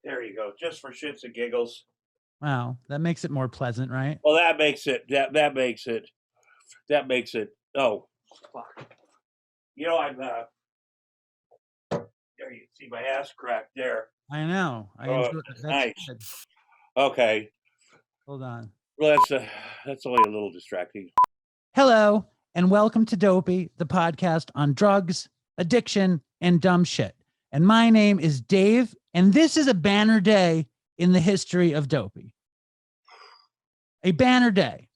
There you go. Just for shits and giggles. Wow, that makes it more pleasant, right? Well, that makes it. That makes it. Oh, fuck. I'm. There you see my ass crack there. I know. I enjoy that's nice. good. Okay. Hold on. Well, that's only a little distracting. Hello, and welcome to Dopey, the podcast on drugs, addiction, and dumb shit. And my name is Dave, and this is a banner day in the history of Dopey. A banner day.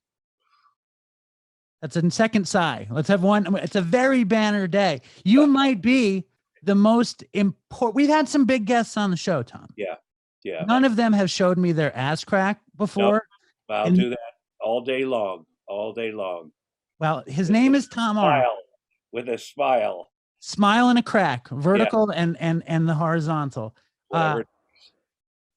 That's a second sigh. Let's have one. It's a very banner day. You might be the most important. We've had some big guests on the show, Tom. Yeah. None of them have showed me their ass crack before. Nope. I'll do that all day long. Well, his name is Tom Arnold. With a smile. Smile and a crack, vertical and the horizontal.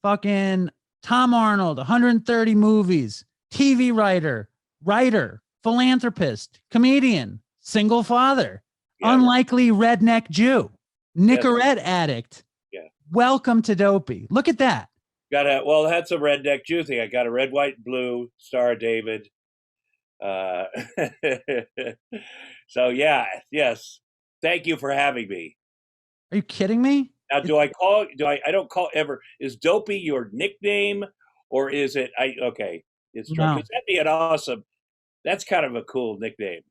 Fucking Tom Arnold, 130 movies, TV writer, philanthropist, comedian, single father, unlikely redneck Jew, Nicorette addict. Yeah. Welcome to Dopey. Look at that. That's a redneck Jew thing. I got a red, white, blue Star of David. So yes. Thank you for having me. Are you kidding me? Now, I don't call ever, is Dopey your nickname or is it, it's true. No. Because that'd be an awesome, that's kind of a cool nickname.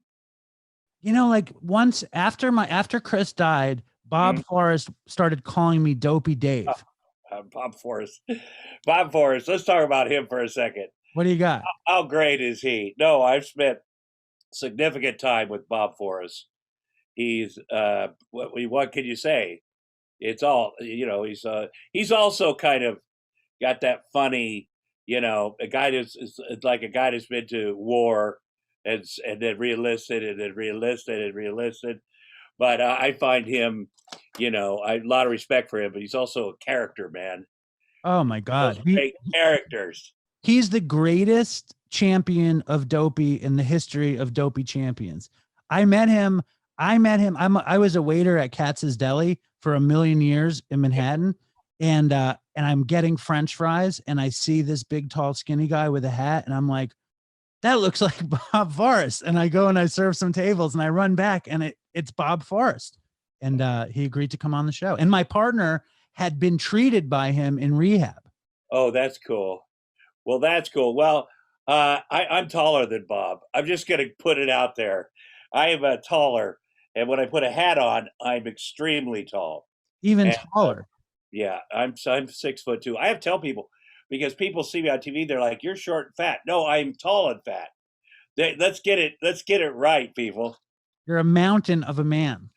Like once after Chris died, Bob Forrest started calling me Dopey Dave. Bob Forrest. Let's talk about him for a second. What do you got? How great is he? No, I've spent significant time with Bob Forrest. He's what can you say? It's all he's also kind of got that funny, a guy that's like a guy that's been to war and then re-enlisted and then re-enlisted and re-enlisted. But I find him, I have a lot of respect for him, but he's also a character, man. Oh my God. Great characters. He's the greatest champion of Dopey in the history of Dopey champions. I met him. I was a waiter at Katz's Deli for a million years in Manhattan. And I'm getting French fries and I see this big, tall, skinny guy with a hat. And I'm like, that looks like Bob Forrest. And I go and I serve some tables and I run back and it's Bob Forrest. And he agreed to come on the show. And my partner had been treated by him in rehab. Oh, that's cool. Well, that's cool. Well, I'm taller than Bob. I'm just going to put it out there. I am taller. And when I put a hat on, I'm extremely tall. Even taller. I'm 6'2". I have to tell people, because people see me on TV, they're like, "You're short and fat." No, I'm tall and fat. Let's get it right, people. You're a mountain of a man.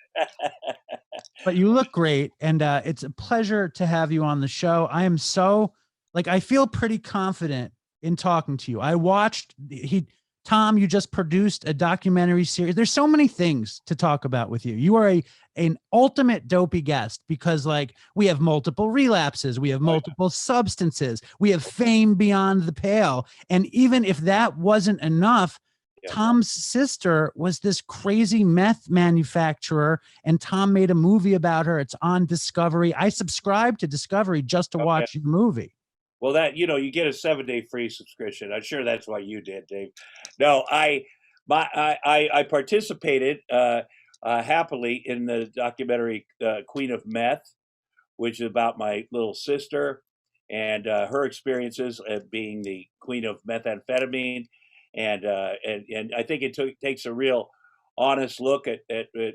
But you look great, and it's a pleasure to have you on the show. I am I feel pretty confident in talking to you. I watched Tom, you just produced a documentary series. There's so many things to talk about with you. You are an ultimate Dopey guest because we have multiple relapses. We have multiple substances. We have fame beyond the pale. And even if that wasn't enough, Tom's sister was this crazy meth manufacturer and Tom made a movie about her. It's on Discovery. I subscribed to Discovery just to watch your movie. Well, you get a 7-day free subscription. I'm sure that's why you did, Dave. No, I participated happily in the documentary Queen of Meth, which is about my little sister and her experiences of being the queen of methamphetamine. And I think it takes a real honest look at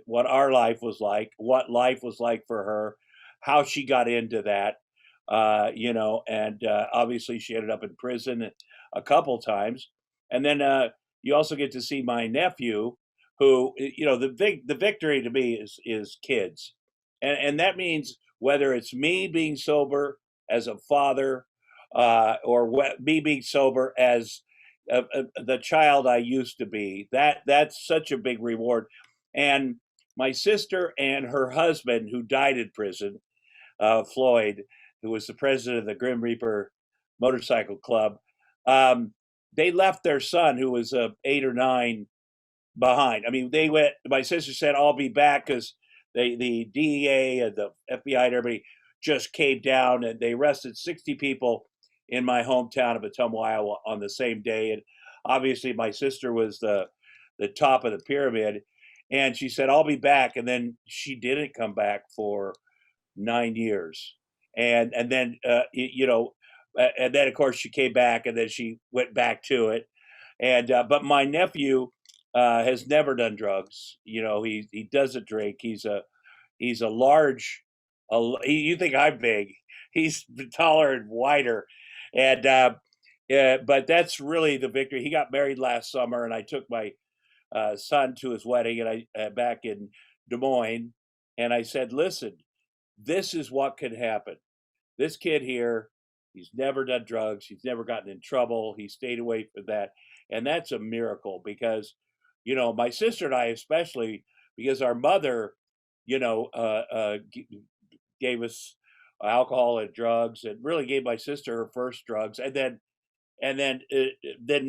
what our life was like, what life was like for her, how she got into that. And obviously she ended up in prison a couple times. And then you also get to see my nephew who, the victory to me is kids. And that means whether it's me being sober as a father or me being sober as the child I used to be, that's such a big reward. And my sister and her husband, who died in prison, Floyd, who was the president of the Grim Reaper Motorcycle Club, they left their son, who was 8 or 9, behind. I mean, my sister said, "I'll be back," because the DEA and the FBI and everybody just came down, and they arrested 60 people in my hometown of Ottumwa, Iowa on the same day. And obviously my sister was the top of the pyramid. And she said, I'll be back. And then she didn't come back for 9 years. And then, and then of course she came back, and then she went back to it. And, but my nephew has never done drugs. He doesn't drink. He's a large, you think I'm big, he's taller and wider. And, but that's really the victory. He got married last summer, and I took my son to his wedding, and I back in Des Moines, and I said, listen, this is what could happen. This kid here, he's never done drugs. He's never gotten in trouble. He stayed away from that. And that's a miracle, because, my sister and I, especially, because our mother, gave us alcohol and drugs, and really gave my sister her first drugs, and then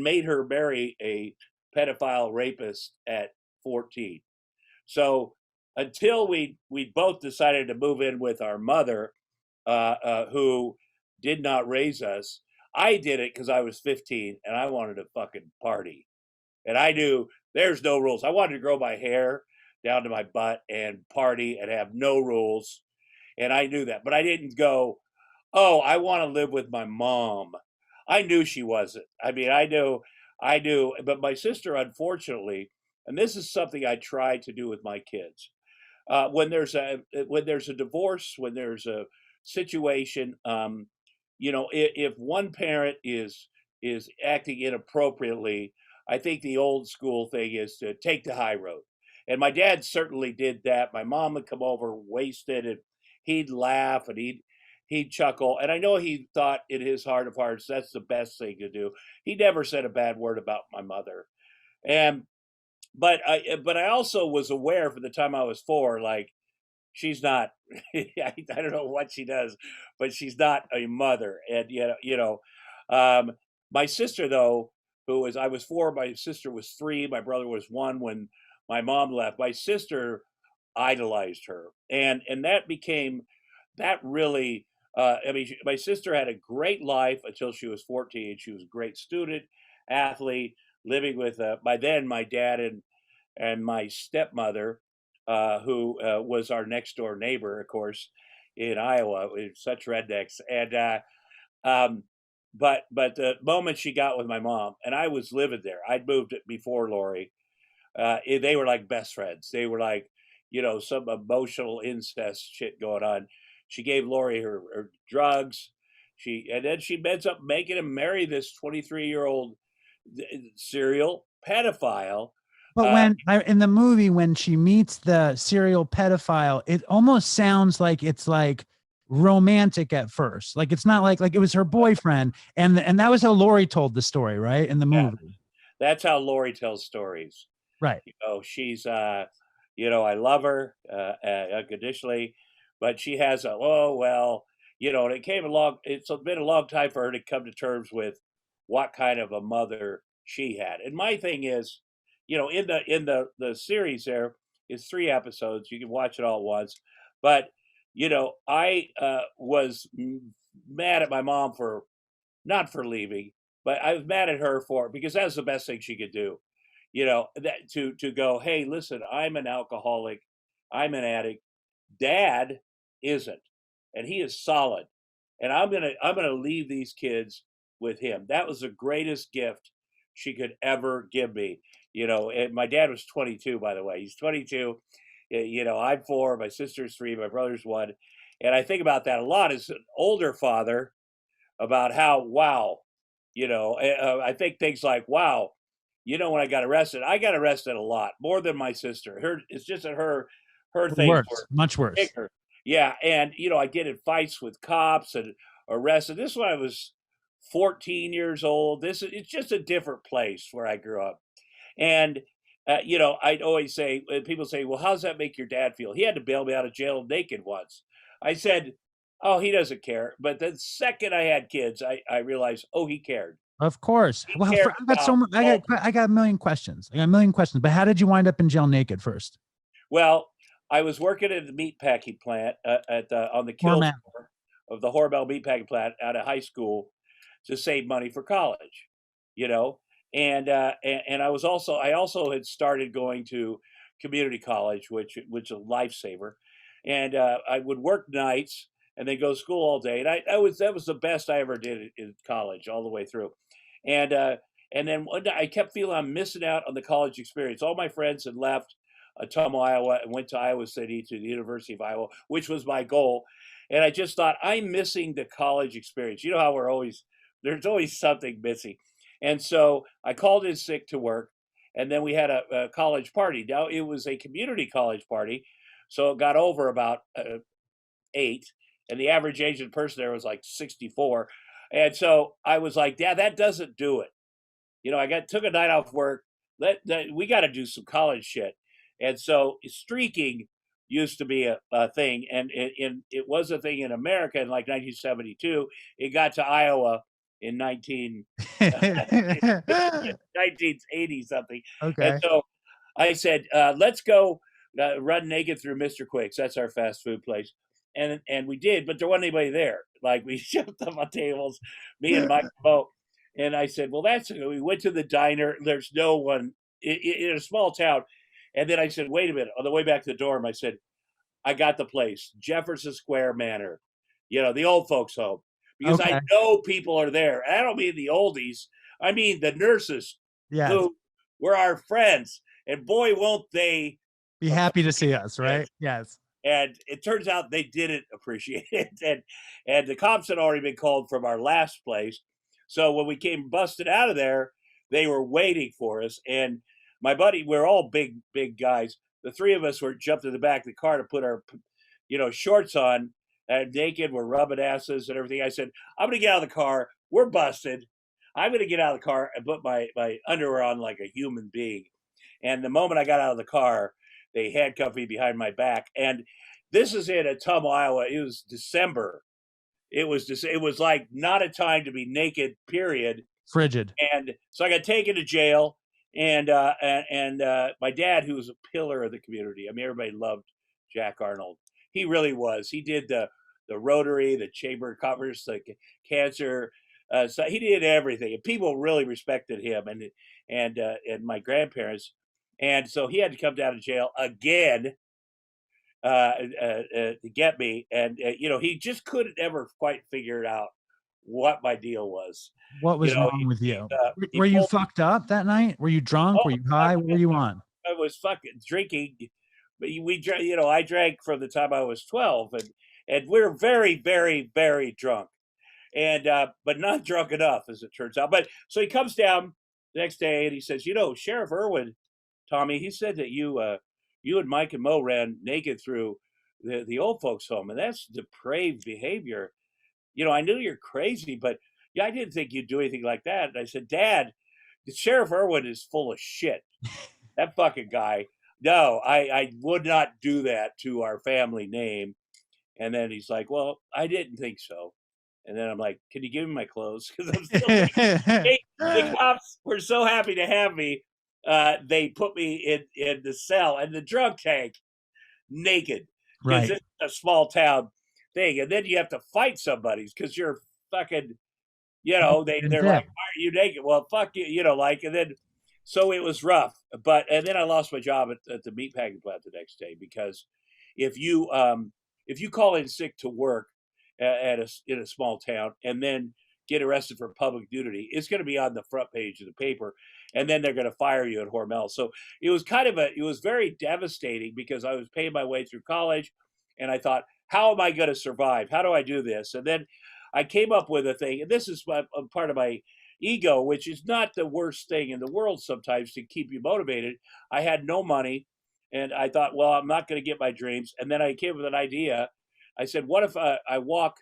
made her marry a pedophile rapist at 14. So until we both decided to move in with our mother, who did not raise us, I did it because I was 15 and I wanted to fucking party. And I knew there's no rules. I wanted to grow my hair down to my butt and party and have no rules. And I knew that. But I didn't go, oh, I want to live with my mom. I knew she wasn't. I mean, I knew. But my sister, unfortunately, and this is something I try to do with my kids, when there's a divorce, when there's a situation, if one parent is acting inappropriately, I think the old school thing is to take the high road. And my dad certainly did that. My mom would come over wasted, and he'd laugh and he'd chuckle. And I know he thought in his heart of hearts that's the best thing to do. He never said a bad word about my mother. But I also was aware from the time I was 4, like, she's not, I don't know what she does, but she's not a mother. And my sister, though, I was 4, my sister was 3, my brother was 1 when my mom left. My sister idolized her, and that really, my sister had a great life until she was 14. She was a great student, athlete, living with by then my dad and my stepmother, who was our next door neighbor, of course, in Iowa. We're such rednecks. And but the moment she got with my mom, and I was living there, I'd moved it before Lori. They were like best friends. They were like, some emotional incest shit going on. She gave Lori her drugs. And then she ends up making him marry this 23-year-old serial pedophile. But in the movie, when she meets the serial pedophile, it almost sounds like it's like romantic at first. Like it's not like it was her boyfriend, and that was how Lori told the story, right? In the movie. Yeah, that's how Lori tells stories. Right. She's I love her unconditionally, but she has and it came along. It's been a long time for her to come to terms with what kind of a mother she had. And my thing is, in the series there is 3 episodes. You can watch it all at once. But, I was mad at my mom not for leaving, but I was mad at her because that was the best thing she could do. That to go, hey, listen, I'm an alcoholic, I'm an addict. Dad isn't, and he is solid. And I'm gonna leave these kids with him. That was the greatest gift she could ever give me. And my dad was 22, by the way. He's 22. I'm 4, my sister's 3, my brother's 1. And I think about that a lot as an older father, about how, wow, I think things like, wow, when I got arrested a lot, more than my sister. It's just that her things were much worse. bigger. Yeah. And, I get in fights with cops and arrested. This is when I was 14 years old. It's just a different place where I grew up. And, I'd always say, people say, well, how does that make your dad feel? He had to bail me out of jail naked once. I said, oh, he doesn't care. But the second I had kids, I realized, oh, he cared. Of course. Well, I got a million questions. But how did you wind up in jail naked first? Well, I was working at the meat packing plant on the kill floor. of the Hormel meatpacking plant out of high school to save money for college, you know. And I also had started going to community college, which is a lifesaver. And I would work nights and then go to school all day. And that was the best I ever did in college all the way through. And and then one day I kept feeling I'm missing out on the college experience. All my friends had left Tummo, Iowa, and went to Iowa City to the University of Iowa, which was my goal. And I just thought I'm missing the college experience. You know how there's always something missing. And so I called in sick to work, and then we had a college party. Now it was a community college party, so it got over about 8, and the average age of the person there was like 64. And so I was like, "Dad, that doesn't do it." You know, took a night off work. We got to do some college shit. And so streaking used to be a thing, and it was a thing in America in like 1972. It got to Iowa in 1980 something. And Okay. so I said, let's go run naked through Mr. Quick's. That's our fast food place. And we did, but there wasn't anybody there. Like, we shoved up on tables, me and Mike Mo. And I said, well, we went to the diner. There's no one in a small town. And then I said, wait a minute. On the way back to the dorm, I said, I got the place, Jefferson Square Manor, you know, the old folks' home, because Okay. I know people are there. And I don't mean the oldies. I mean the nurses Yes. who were our friends. And boy, won't they be happy to see us, right? Yes. And it turns out they didn't appreciate it. And the cops had already been called from our last place. So when we came busted out of there, they were waiting for us. And my buddy, we're all big guys. The three of us were jumped in the back of the car to put our, shorts on, and naked. We're rubbing asses and everything. I said, I'm going to get out of the car. We're busted. I'm going to get out of the car and put my underwear on like a human being. And the moment I got out of the car, they handcuffed me behind my back. And this is in Tummo, Iowa. It was December. It was like not a time to be naked, period. Frigid. And so I got taken to jail. And my dad, who was a pillar of the community. I mean, everybody loved Jack Arnold. He really was. He did the Rotary, the Chamber of Commerce, the cancer. So he did everything, and people really respected him. And my grandparents. And so he had to come down to jail again to get me. And he just couldn't ever quite figure it out what my deal was. What was wrong with you? Were you fucked up that night? Were you drunk? Were you high? What were you on? I was fucking drinking. We drank. I drank from the time I was 12, and we were very, very, very drunk, and but not drunk enough, as it turns out. But so he comes down the next day and he says, Sheriff Irwin, Tommy, he said that you and Mike and Mo ran naked through the old folks' home, and that's depraved behavior. I knew you're crazy, but yeah, I didn't think you'd do anything like that. And I said, Dad, Sheriff Irwin is full of shit. That fucking guy. No, I would not do that to our family name. And then he's like, well, I didn't think so. And then I'm like, can you give me my clothes? Because I'm still the cops were so happy to have me. They put me in the cell and the drug tank naked. Right. Because it's a small town thing. And then you have to fight somebody because you're fucking, they're like, why are you naked? Well, fuck you, and then, so it was rough. And then I lost my job at the meatpacking plant the next day, because if you call in sick to work in a small town and then get arrested for public nudity, it's going to be on the front page of the paper, and then they're going to fire you at Hormel. So it was it was very devastating, because I was paying my way through college, and I thought, how am I going to survive? How do I do this? And then I came up with a thing, and this is a part of my ego, which is not the worst thing in the world sometimes to keep you motivated. I had no money, and I thought, well, I'm not going to get my dreams. And then I came up with an idea. I said, what if I walk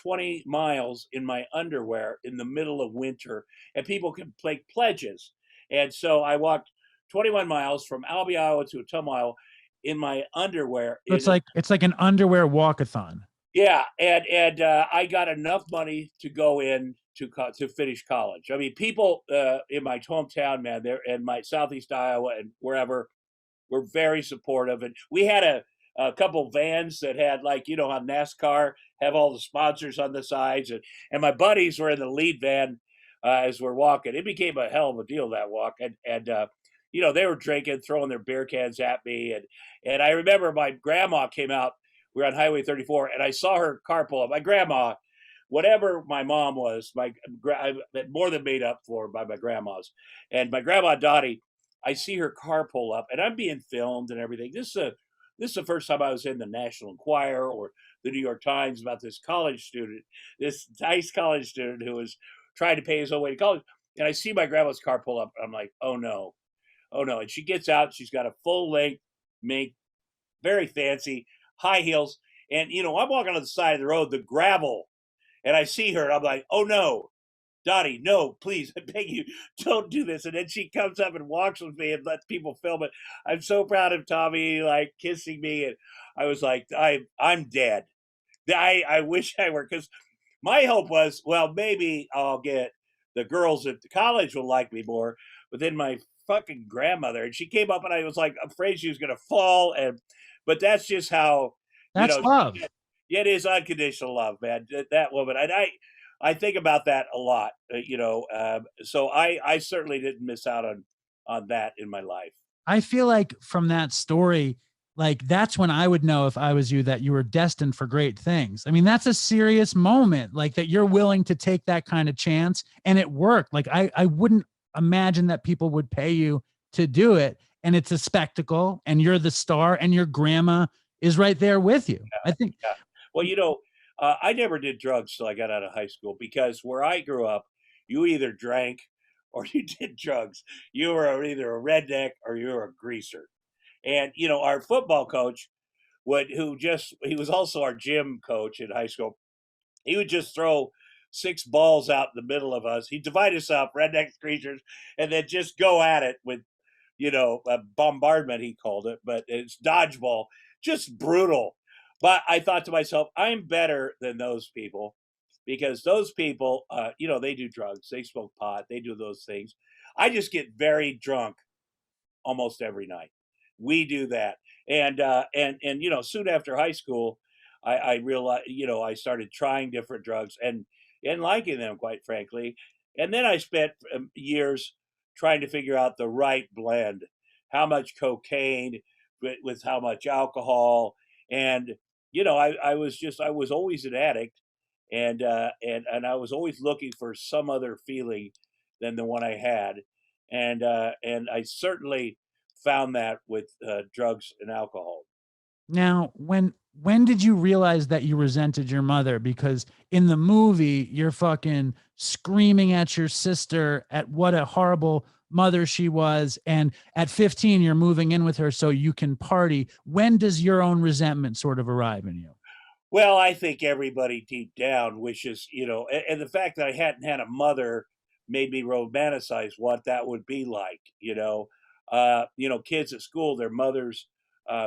20 miles in my underwear in the middle of winter, and people can make pledges? And so I walked 21 miles from Albee, Iowa to Tummo, Iowa in my underwear. So it's like an underwear walkathon. Yeah, and I got enough money to go in to finish college. I mean, people in my hometown, man, there and my Southeast Iowa and wherever, were very supportive. And we had a couple vans that had, like, you know how NASCAR have all the sponsors on the sides, and my buddies were in the lead van as we're walking. It became a hell of a deal that walk, and you know, they were drinking, throwing their beer cans at me, and I remember my grandma came out. We were on Highway 34, and I saw her car pull up. My grandma, whatever my mom was, more than made up for by my grandma's. And my grandma Dottie, I see her car pull up, and I'm being filmed and everything. This is the first time I was in the National Enquirer or the New York Times about this college student, this nice college student who was trying to pay his own way to college. And I see my grandma's car pull up, and I'm like, oh no, oh no. And she gets out, she's got a full length mink, very fancy, high heels. And, you know, I'm walking on the side of the road, the gravel, and I see her, and I'm like, oh no, Dottie, no, please, I beg you, don't do this. And then she comes up and walks with me and lets people film it. I'm so proud of Tommy, like kissing me. And I was like, I'm dead. I wish I were, because my hope was, well, maybe I'll get the girls at the college will like me more. But then my fucking grandmother, and she came up, and I was like afraid she was going to fall. But that's just how, you That's know, love. yeah, it is unconditional love, man. That woman, and I think about that a lot, you know. So I certainly didn't miss out on that in my life. I feel like from that story, like that's when I would know if I was you that you were destined for great things. I mean, that's a serious moment, like that you're willing to take that kind of chance, and it worked. Like I wouldn't imagine that people would pay you to do it, and it's a spectacle, and you're the star, and your grandma is right there with you. I think. Yeah. Well, you know, I never did drugs till I got out of high school, because where I grew up, you either drank or you did drugs. You were either a redneck or you were a greaser. And, you know, our football coach he was also our gym coach in high school. He would just throw 6 balls out in the middle of us. He'd divide us up, rednecks, greasers, and then just go at it with, you know, a bombardment, he called it, but it's dodgeball, just brutal. But I thought to myself, I'm better than those people, because those people, you know, they do drugs, they smoke pot, they do those things. I just get very drunk almost every night. We do that, and you know, soon after high school, I realized, you know, I started trying different drugs and liking them, quite frankly. And then I spent years trying to figure out the right blend, how much cocaine with how much alcohol, and you know, I was always an addict, and I was always looking for some other feeling than the one I had, and I certainly found that with drugs and alcohol. Now, when did you realize that you resented your mother? Because in the movie, you're fucking screaming at your sister at what a horrible mother she was, and at 15, you're moving in with her so you can party. When does your own resentment sort of arrive in you? Well, I think everybody deep down wishes, you know, and the fact that I hadn't had a mother made me romanticize what that would be like, you know. You know, kids at school, their mothers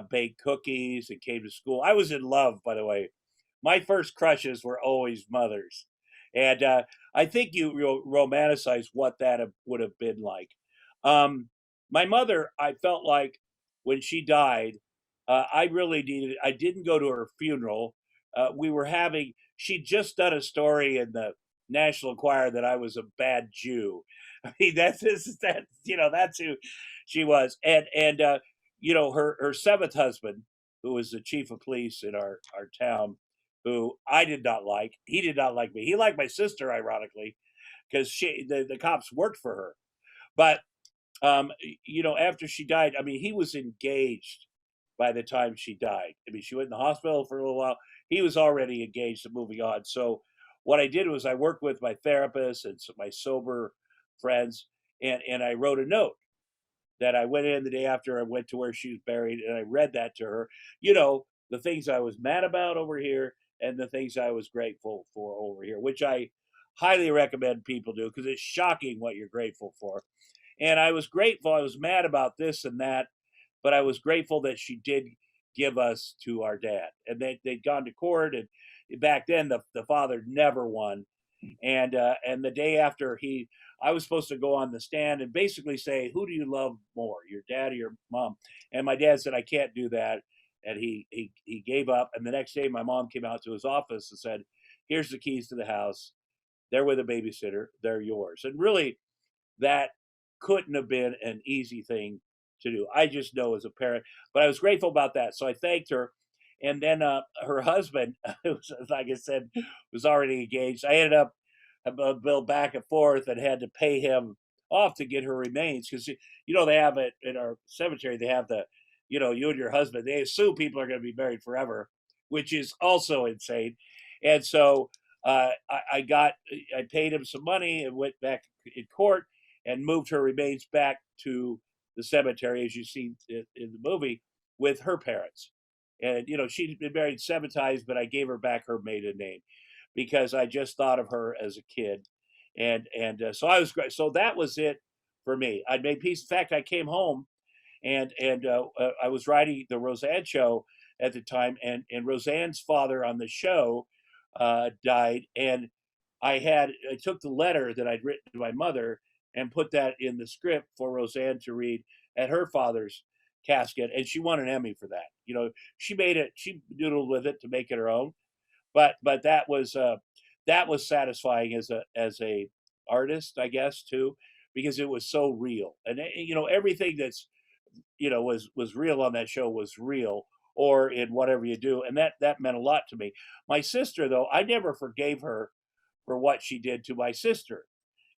baked cookies and came to school. I was in love, by the way. My first crushes were always mothers. And I think you romanticize what that would have been like. Um, my mother, I felt like when she died, I didn't go to her funeral. We were having, she'd just done a story in the National Enquirer that I was a bad Jew. I mean, you know, that's who she was. And you know, her seventh husband, who was the chief of police in our town, who I did not like. He did not like me. He liked my sister, ironically, because the cops worked for her. But um, you know, after she died, I mean, he was engaged by the time she died. I mean, she went in the hospital for a little while. He was already engaged and moving on. So what I did was I worked with my therapist and my sober friends, and I wrote a note that I went in the day after I went to where she was buried, and I read that to her. You know, the things I was mad about over here and the things I was grateful for over here, which I highly recommend people do, because it's shocking what you're grateful for. And I was grateful. I was mad about this and that, but I was grateful that she did give us to our dad. And they'd gone to court, and back then the father never won. And the day after I was supposed to go on the stand and basically say, who do you love more, your dad or your mom? And my dad said, I can't do that. and he gave up. And the next day, my mom came out to his office and said, "Here's the keys to the house. They're with a babysitter. They're yours." And really, that couldn't have been an easy thing to do. I just know as a parent, but I was grateful about that. So I thanked her. And then her husband, like I said, was already engaged. I ended up a bill back and forth and had to pay him off to get her remains because they have it in our cemetery. They have you and your husband. They assume people are going to be married forever, which is also insane. And so I paid him some money and went back in court and moved her remains back to the cemetery, as you see in the movie, with her parents. And she'd been married 7 times, but I gave her back her maiden name because I just thought of her as a kid, and so I was great. So that was it for me. I made peace. In fact, I came home and I was writing the Roseanne show at the time, and Roseanne's father on the show died, and I took the letter that I'd written to my mother and put that in the script for Roseanne to read at her father's casket, and she won an Emmy for that. She made it, she doodled with it to make it her own, but that was satisfying as a artist, I guess, too, because it was so real, and everything that's was real on that show was real, or in whatever you do, and that meant a lot to me. My sister, though, I never forgave her for what she did to my sister.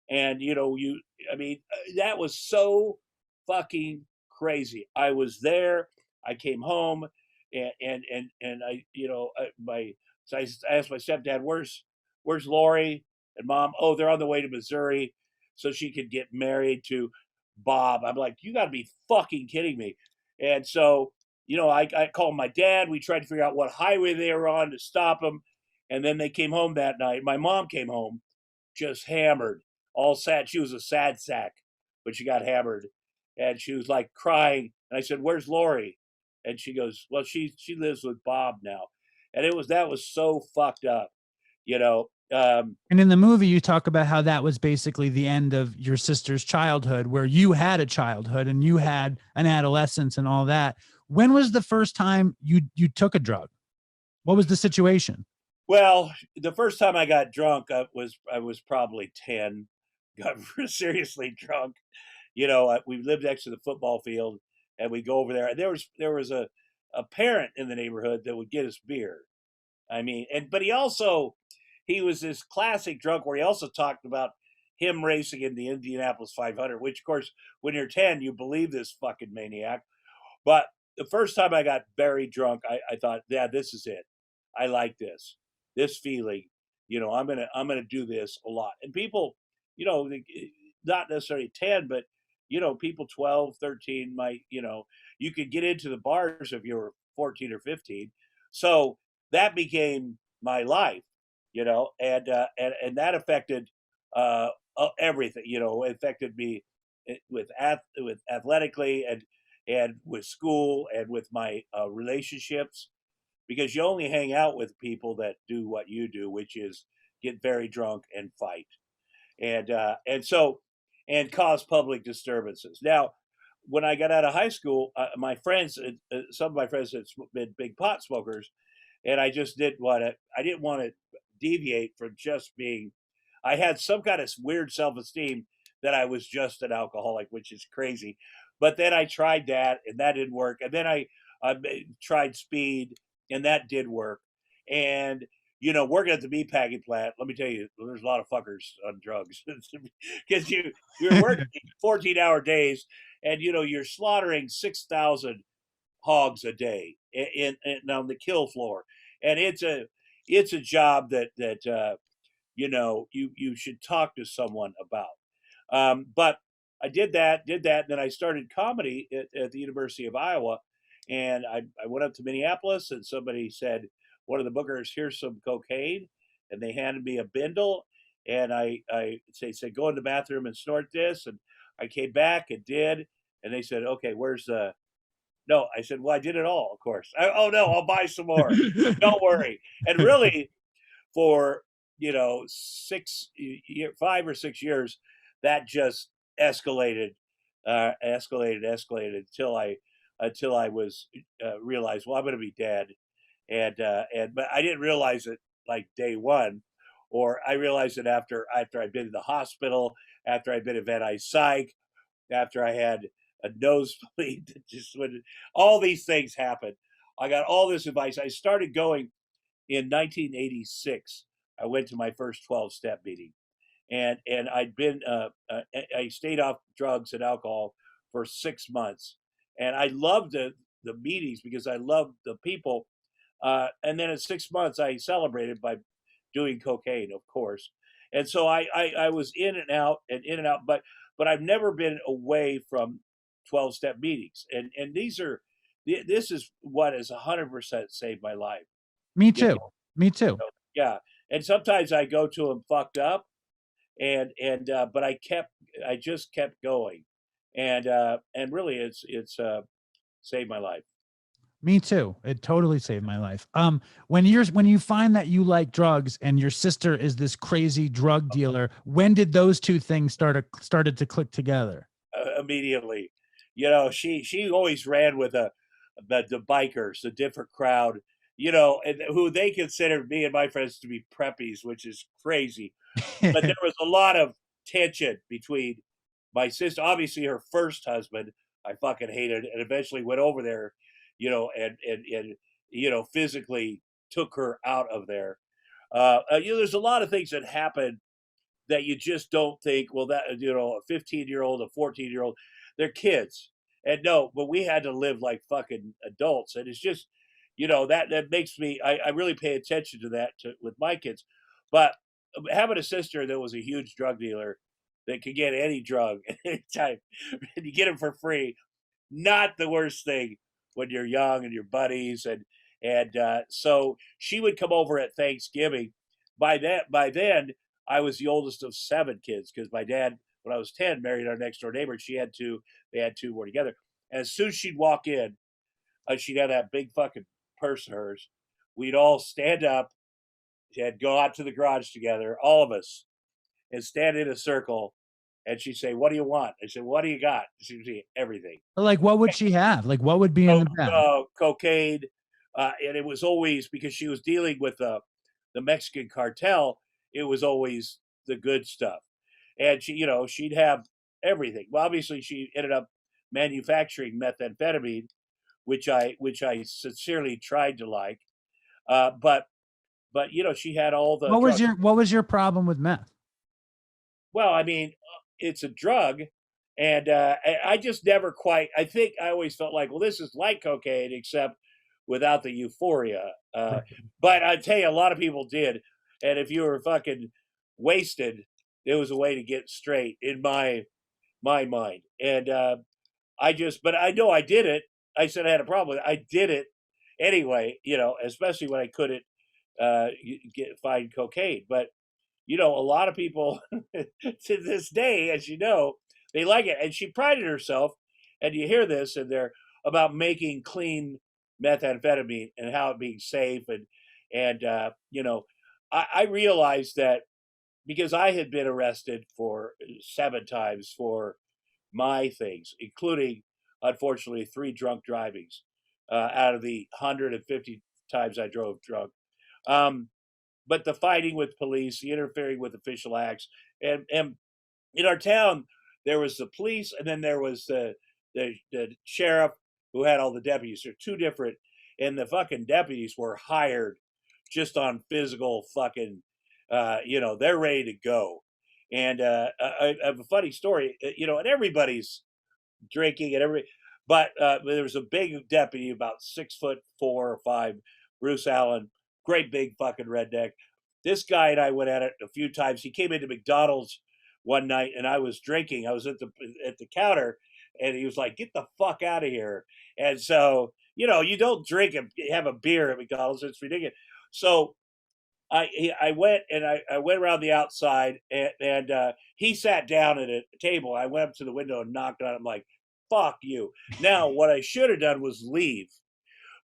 And I mean, that was so fucking crazy. I was there. I came home, and I, so I asked my stepdad, "Where's Lori and Mom?" "Oh, they're on the way to Missouri, so she could get married to Bob." I'm like, "You got to be fucking kidding me!" And so, I called my dad. We tried to figure out what highway they were on to stop them, and then they came home that night. My mom came home, just hammered, all sad. She was a sad sack, but she got hammered, and she was like crying. And I said, "Where's Lori?" And she goes, "Well, she lives with Bob now." And that was so fucked up, you know. And in the movie, you talk about how that was basically the end of your sister's childhood, where you had a childhood and you had an adolescence and all that. When was the first time you took a drug? What was the situation? Well, the first time I got drunk, I was probably 10. Got seriously drunk. We lived next to the football field, and we go over there. And there was a parent in the neighborhood that would get us beer. I mean, but he was this classic drunk where he also talked about him racing in the Indianapolis 500, which of course, when you're 10, you believe this fucking maniac. But the first time I got very drunk, I thought, yeah, this is it. I like this feeling. I'm gonna do this a lot. And people, not necessarily 10, but people 12, 13 might, you could get into the bars if you were 14 or 15. So that became my life, and that affected everything. It affected me with athletically, and with school, and with my relationships, because you only hang out with people that do what you do, which is get very drunk and fight, and cause public disturbances. Now, when I got out of high school, my friends, some of my friends had been big pot smokers, and I just didn't want to. I didn't want to deviate from just being. I had some kind of weird self-esteem that I was just an alcoholic, which is crazy. But then I tried that, and that didn't work. And then I tried speed, and that did work. And working at the meatpacking plant, let me tell you, there's a lot of fuckers on drugs because you're working 14-hour days, and you're slaughtering 6,000 hogs a day on the kill floor, and it's a job that you should talk to someone about. But I did that, and then I started comedy at the University of Iowa, and I went up to Minneapolis, and somebody said, one of the bookers, "Here's some cocaine," and they handed me a bindle, and I said, "Go in the bathroom and snort this," and I came back and did, and they said, "Okay, where's the?" No, I said, "Well, I did it all, of course." "Oh no, I'll buy some more. Don't worry." And really, for 5 or 6 years, that just escalated, escalated until I until I was realized, well, I'm going to be dead. But I didn't realize it like day one, or I realized it after I'd been in the hospital, after I'd been in Van Nuys Psych, after I had a nosebleed. Just when all these things happened, I got all this advice. I started going in 1986. I went to my first 12-step meeting, and I'd been I stayed off drugs and alcohol for 6 months, and I loved the meetings because I loved the people. And then in 6 months, I celebrated by doing cocaine, of course. And so I was in and out, but I've never been away from 12-step meetings. And this is what has 100% saved my life. Me You too. know, Me too. yeah. And sometimes I go to them fucked up, but I just kept going. And really it's saved my life. Me too. It totally saved my life. When you find that you like drugs and your sister is this crazy drug dealer, when did those two things started to click together? Immediately. She always ran with the bikers, the different crowd, and who they considered me and my friends to be preppies, which is crazy. But there was a lot of tension between my sister, obviously her first husband, I fucking hated, and eventually went over there, and physically took her out of there. There's a lot of things that happen that you just don't think, well, that, a 15-year-old, a 14-year-old, they're kids. And no, but we had to live like fucking adults. And it's just, that makes me, I really pay attention to that with my kids. But having a sister that was a huge drug dealer that could get any drug at any time, and you get them for free, not the worst thing when you're young and your buddies. And so she would come over at Thanksgiving. By then, I was the oldest of 7 kids because my dad, when I was 10, married our next door neighbor. She had 2. They had 2 more together. And as soon as she'd walk in, she'd have that big fucking purse of hers. We'd all stand up and go out to the garage together, all of us, and stand in a circle. And she'd say, "What do you want?" I said, "What do you got?" She'd say, "Everything." Like, what would she have? Like, what would be in the bag? Cocaine, and it was always because she was dealing with the Mexican cartel. It was always the good stuff, and she'd have everything. Well, obviously, she ended up manufacturing methamphetamine, which I sincerely tried to like, but she had all the drugs. What was your problem with meth? Well, I mean, it's a drug, and I just never quite. I think I always felt like, well, this is like cocaine, except without the euphoria. But I tell you, a lot of people did, and if you were fucking wasted, there was a way to get straight in my mind. And but I know I did it. I said I had a problem with it. I did it anyway. Especially when I couldn't find cocaine, but a lot of people to this day, as you know, they like it. And she prided herself, and you hear this, and they're about making clean methamphetamine and how it being safe. And I realized that because I had been arrested for 7 times for my things, including, unfortunately, 3 drunk drivings out of the 150 times I drove drunk. But the fighting with police, the interfering with official acts, and in our town there was the police, and then there was the sheriff who had all the deputies. They're 2 different, and the fucking deputies were hired just on physical fucking, they're ready to go. And I have a funny story, and everybody's drinking and everybody, but there was a big deputy, about 6'4" or 5, Bruce Allen, great big fucking redneck. This guy and I went at it a few times. He came into McDonald's one night, and I was drinking. I was at the counter, and he was like, "Get the fuck out of here!" And so, you don't drink and have a beer at McDonald's. It's ridiculous. So I went, and I went around the outside, and he sat down at a table. I went up to the window and knocked on it. I'm like, "Fuck you!" Now, what I should have done was leave,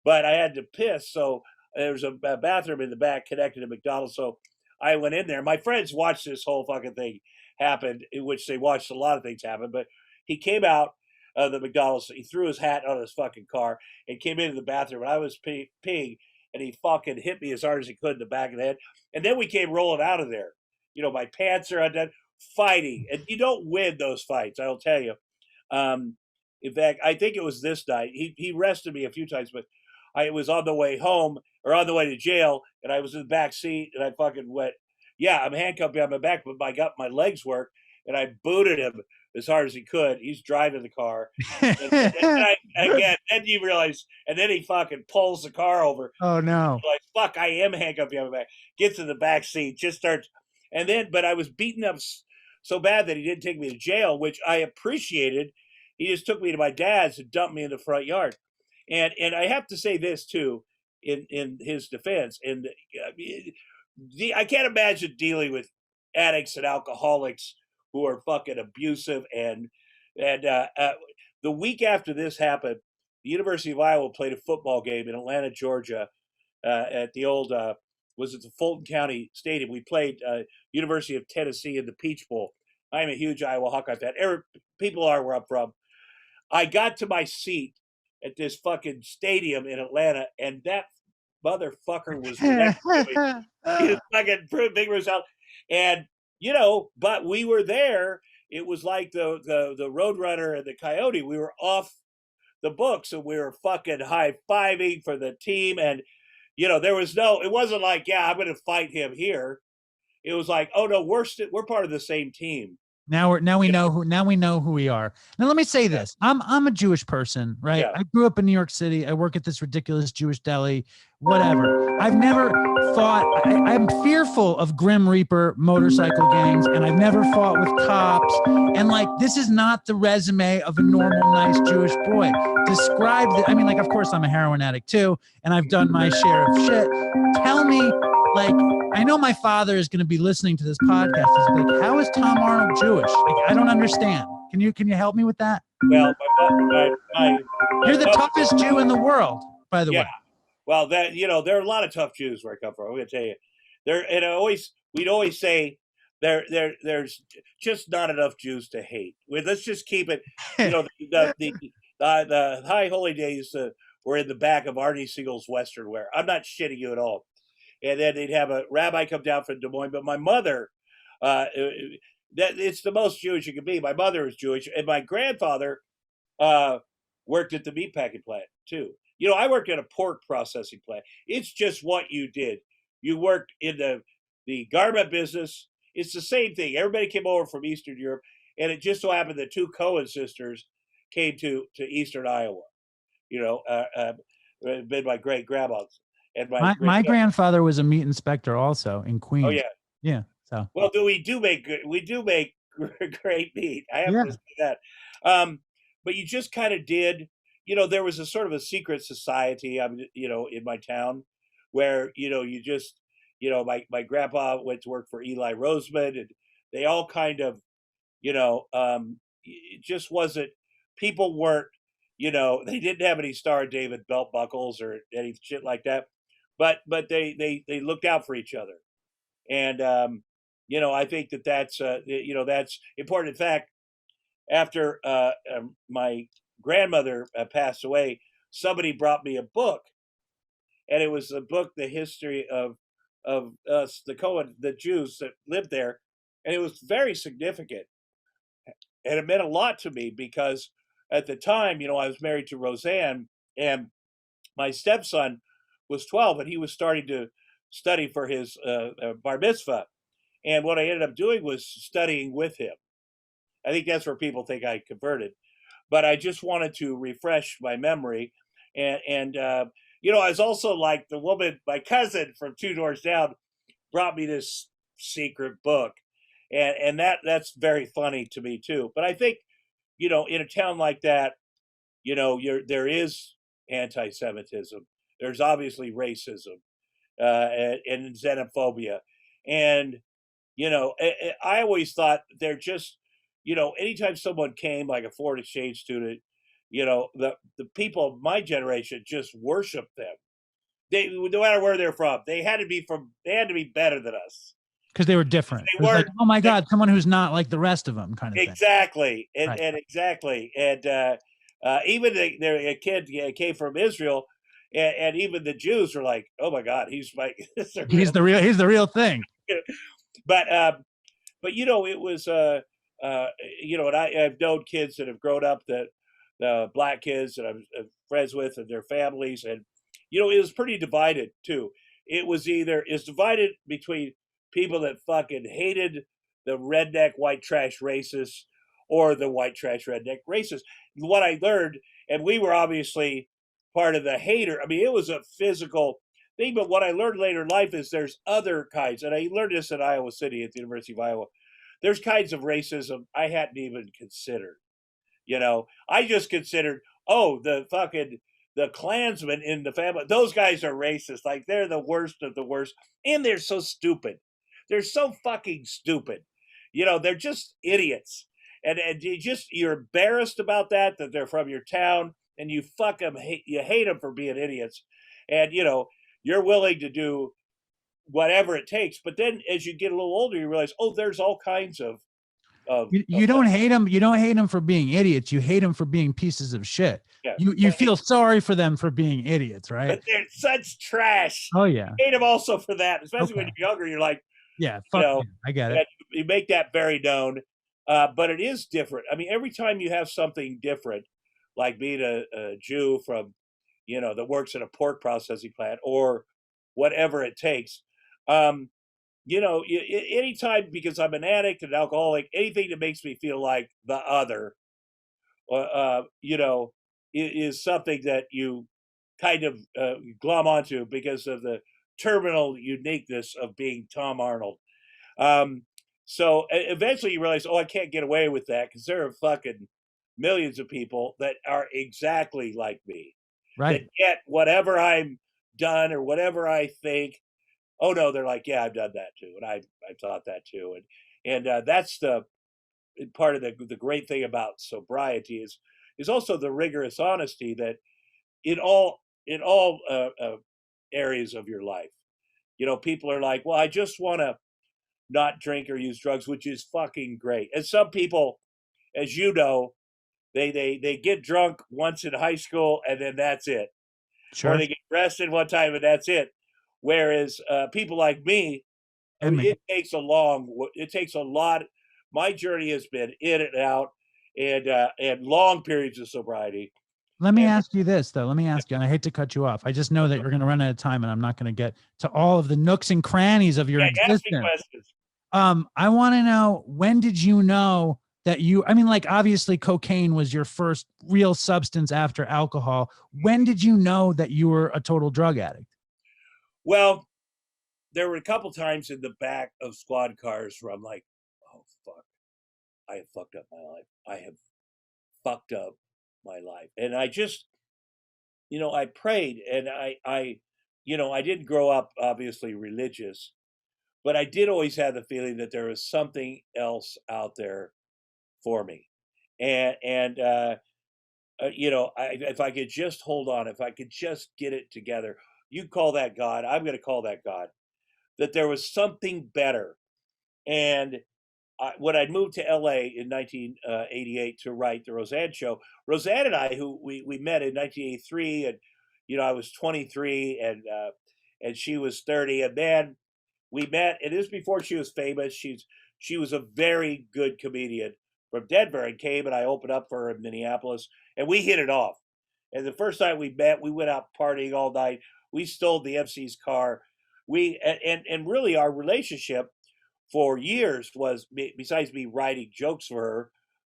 but I had to piss. So there was a bathroom in the back connected to McDonald's. So I went in there. My friends watched this whole fucking thing happen, in which they watched a lot of things happen. But he came out. the McDonald's. He threw his hat on his fucking car and came into the bathroom. And I was peeing, and he fucking hit me as hard as he could in the back of the head. And then we came rolling out of there. My pants are undone, fighting. And you don't win those fights, I'll tell you. In fact, I think it was this night. He arrested me a few times, but I was on the way home or on the way to jail, and I was in the back seat, and I fucking went, yeah, I'm handcuffed behind my back, but my legs work, and I booted him as hard as he could. He's driving the car. Then you realize, and then he fucking pulls the car over. Oh, no. Like, fuck, I am handcuffed behind my back. Gets in the back seat, just starts. And then, but I was beaten up so bad that he didn't take me to jail, which I appreciated. He just took me to my dad's and dumped me in the front yard. And I have to say this, too, in his defense. And I can't imagine dealing with addicts and alcoholics who are fucking abusive. And the week after this happened, the University of Iowa played a football game in Atlanta, Georgia, at the old, was it the Fulton County Stadium? We played University of Tennessee in the Peach Bowl. I'm a huge Iowa Hawkeye fan. People are where I'm from. I got to my seat at this fucking stadium in Atlanta, and that motherfucker was next to me. He was fucking big result. And, but we were there. It was like the Roadrunner and the Coyote. We were off the books, and we were fucking high-fiving for the team. And, it wasn't like, yeah, I'm going to fight him here. It was like, oh no, we're part of the same team. Now we know who we are. Now let me say this. I'm a Jewish person, right? Yeah. I grew up in New York City. I work at this ridiculous Jewish deli, whatever. I've never fought. I'm fearful of Grim Reaper motorcycle gangs, and I've never fought with cops. And this is not the resume of a normal, nice Jewish boy. Describe the, of course I'm a heroin addict too, and I've done my share of shit. Tell me, I know my father is going to be listening to this podcast. He's like, how is Tom Arnold Jewish? I don't understand. Can you help me with that? Well, you're the toughest Jew in the world, by the way. Well, there are a lot of tough Jews where I come from. I'm going to tell you, we'd always say there's just not enough Jews to hate. Let's just keep it. The high holy days were in the back of Arnie Siegel's Western wear. I'm not shitting you at all. And then they'd have a rabbi come down from Des Moines. But my mother, it's the most Jewish you can be. My mother is Jewish, and my grandfather worked at the meatpacking plant too. I worked at a pork processing plant. It's just what you did. You worked in the garment business. It's the same thing. Everybody came over from Eastern Europe, and it just so happened the two Cohen sisters came to Eastern Iowa. Been my great grandmas. And my grandfather was a meat inspector also in Queens. Oh yeah, yeah. So well, we do make great meat. I have to say that. But you just kind of did. There was a sort of a secret society. In my town, where you just my grandpa went to work for Eli Roseman, and they all kind of it just wasn't. People weren't. They didn't have any Star David belt buckles or any shit like that. But they looked out for each other, and I think that's that's important. In fact, after my grandmother passed away, somebody brought me a book, and it was a book, the history of us, the Jews that lived there, and it was very significant, and it meant a lot to me because at the time, I was married to Roseanne, and my stepson was 12, and he was starting to study for his bar mitzvah. And what I ended up doing was studying with him. I think that's where people think I converted. But I just wanted to refresh my memory. And I was also like the woman, my cousin from 2 doors down, brought me this secret book. And that's very funny to me, too. But I think, in a town like that, there is anti-Semitism. There's obviously racism and xenophobia. And, I always thought they're just, anytime someone came, like a foreign exchange student, the people of my generation just worshiped them. No matter where they're from, they had to be better than us. Because they were different. It was like, oh my God, someone who's not like the rest of them kind of exactly. thing. And exactly. And, Even a kid came from Israel, and even the Jews were like, "Oh my God, he's like He's the real thing. but it was and I've known kids that have grown up, that black kids that I'm friends with and their families, and it was pretty divided too. It's divided between people that fucking hated the redneck white trash racists or the white trash redneck racists. What I learned, and we were obviously part of the hater. I mean, it was a physical thing, but what I learned later in life is there's other kinds, and I learned this at Iowa City at the University of Iowa. There's kinds of racism I hadn't even considered. I just considered, oh, the Klansmen in the family, those guys are racist. Like, they're the worst of the worst. And they're so stupid. They're so fucking stupid. They're just idiots. And you're embarrassed about that they're from your town, and you fuck them, you hate them for being idiots. And, you're willing to do whatever it takes. But then as you get a little older, you realize, oh, there's all kinds of you don't hate them. You don't hate them for being idiots. You hate them for being pieces of shit. Yeah. You feel sorry for them for being idiots, right? But they're such trash. Oh yeah. You hate them also for that, especially when you're younger. You're like, yeah, fuck I get it. You make that very known. But it is different. I mean, every time you have something different, like being a Jew from, that works in a pork processing plant or whatever it takes, anytime, because I'm an addict and alcoholic, anything that makes me feel like the other, is something that you kind of glom onto because of the terminal uniqueness of being Tom Arnold. So eventually you realize, oh, I can't get away with that because there are fucking millions of people that are exactly like me. Right. That get whatever I'm done or whatever I think. Oh no, they're like, yeah, I've done that too, and I thought that too, and that's the part of the great thing about sobriety is also the rigorous honesty that in all areas of your life, people are like, well, I just want to not drink or use drugs, which is fucking great. And some people, as you know, they get drunk once in high school and then that's it. Sure. Or they get arrested one time and that's it. Whereas people like me, it takes a lot. My journey has been in and out, and long periods of sobriety. Let me ask you this, though. Let me ask you, and I hate to cut you off. I just know that you're going to run out of time, and I'm not going to get to all of the nooks and crannies of your existence. I want to know, when did you know that like, obviously cocaine was your first real substance after alcohol. When did you know that you were a total drug addict? Well, there were a couple times in the back of squad cars where I'm like, oh, fuck, I have fucked up my life. I have fucked up my life. And I just, I prayed, and I didn't grow up obviously religious, but I did always have the feeling that there was something else out there for me. And if I could just hold on, if I could just get it together, you call that God, I'm going to call that God, that there was something better. And when I moved to LA in 1988 to write the Roseanne show, Roseanne and I, who we met in 1983, and I was 23 and she was 30, and man, we met. It is before she was famous. She was a very good comedian from Denver, and came, and I opened up for her in Minneapolis, and we hit it off. And the first time we met, we went out partying all night. We stole the MC's car. And really our relationship for years was, besides me writing jokes for her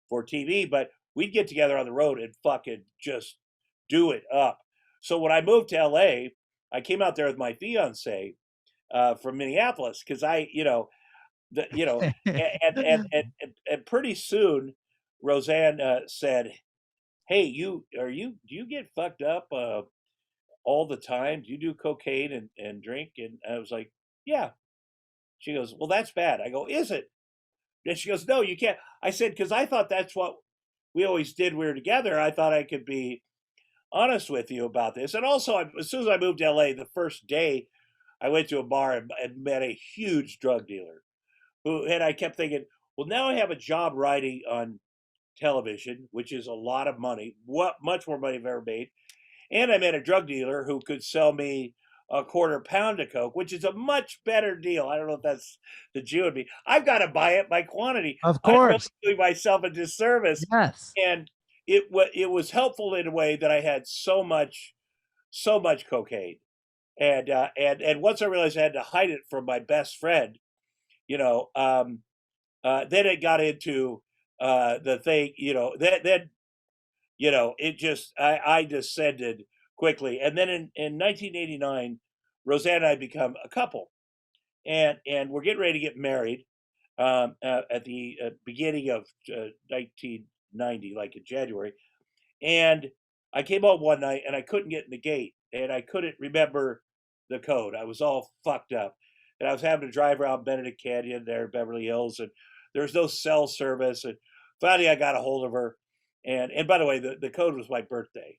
for TV, but we'd get together on the road and fucking just do it up. So when I moved to LA, I came out there with my fiance from Minneapolis, because and pretty soon Roseanne said, hey, do you get fucked up all the time? Do you do cocaine and drink? And I was like, yeah. She goes, well, that's bad. I go, is it? And she goes, no, you can't. I said, because I thought that's what we always did when we were together. I thought I could be honest with you about this. And also, as soon as I moved to LA, the first day I went to a bar and met a huge drug dealer and I kept thinking, well, now I have a job writing on television, which is a lot of money, much more money I've ever made. And I met a drug dealer who could sell me a quarter pound of coke, which is a much better deal. I don't know if that's the Jew in me. I've got to buy it by quantity. Of I'm really course. doing myself a disservice. Yes. And it was helpful in a way that I had so much cocaine. And once I realized I had to hide it from my best friend, then it got into the thing, then it just, I descended quickly. And then in 1989, Roseanne and I become a couple, and we're getting ready to get married at the beginning of 1990, like in January. And I came home one night and I couldn't get in the gate, and I couldn't remember the code. I was all fucked up, and I was having to drive around Benedict Canyon there in Beverly Hills, and there was no cell service. And finally, I got a hold of her, and by the way, the code was my birthday.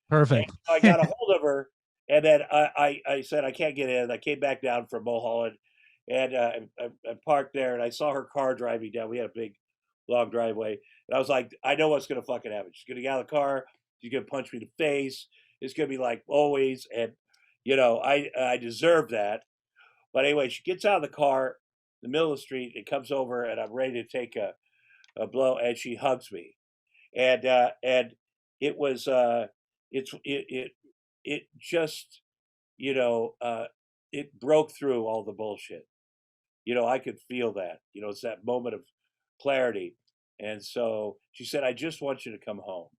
Perfect. I got a hold of her, and then I said I can't get in. I came back down from Mulholland, and I parked there, and I saw her car driving down. We had a big, long driveway, and I was like, I know what's gonna fucking happen. She's gonna get out of the car. She's gonna punch me in the face. It's gonna be like always, and I deserve that. But anyway, she gets out of the car, in the middle of the street, and comes over, and I'm ready to take a blow, and she hugs me, and it was it just it broke through all the bullshit. I could feel that. It's that moment of clarity. And so she said, I just want you to come home.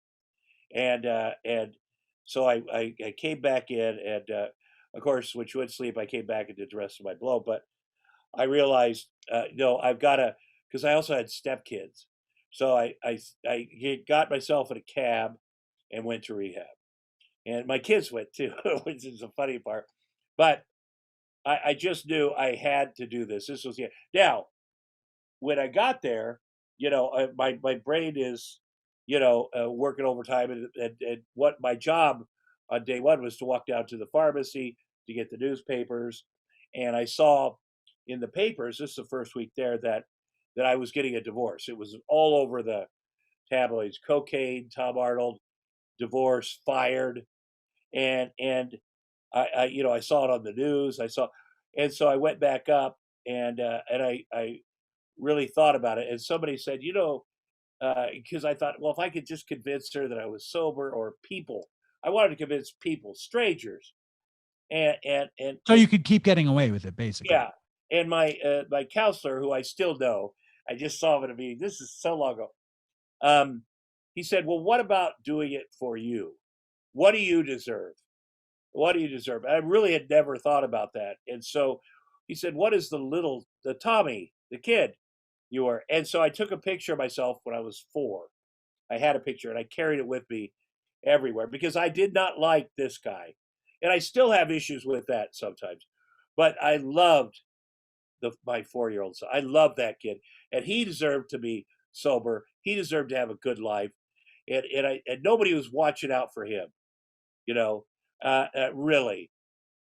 And so I came back in, and of course, when she went to sleep, I came back and did the rest of my blow. But I realized, no, I've got to, because I also had stepkids. So I got myself in a cab and went to rehab. And my kids went too, which is the funny part. But I just knew I had to do this. This was it. Now, when I got there, my brain is, working overtime, and what my job on day one was to walk down to the pharmacy to get the newspapers, and I saw in the papers, this is the first week there, that I was getting a divorce. It was all over the tabloids: cocaine, Tom Arnold, divorce, fired, and I saw it on the news. And so I went back up, and I really thought about it. And somebody said, because I thought, well, if I could just convince her that I was sober, or people, I wanted to convince people, strangers, and So you could keep getting away with it, basically. yeah. And my counselor, who I still know, I just saw him at a meeting. This is so long ago. He said, well, what about doing it for you? What do you deserve? What do you deserve? I really had never thought about that. And so he said, what is the Tommy, the kid you were? And so I took a picture of myself when I was 4. I had a picture, and I carried it with me everywhere, because I did not like this guy. And I still have issues with that sometimes. But I loved my 4-year-old son. I loved that kid. And he deserved to be sober. He deserved to have a good life. And nobody was watching out for him, really.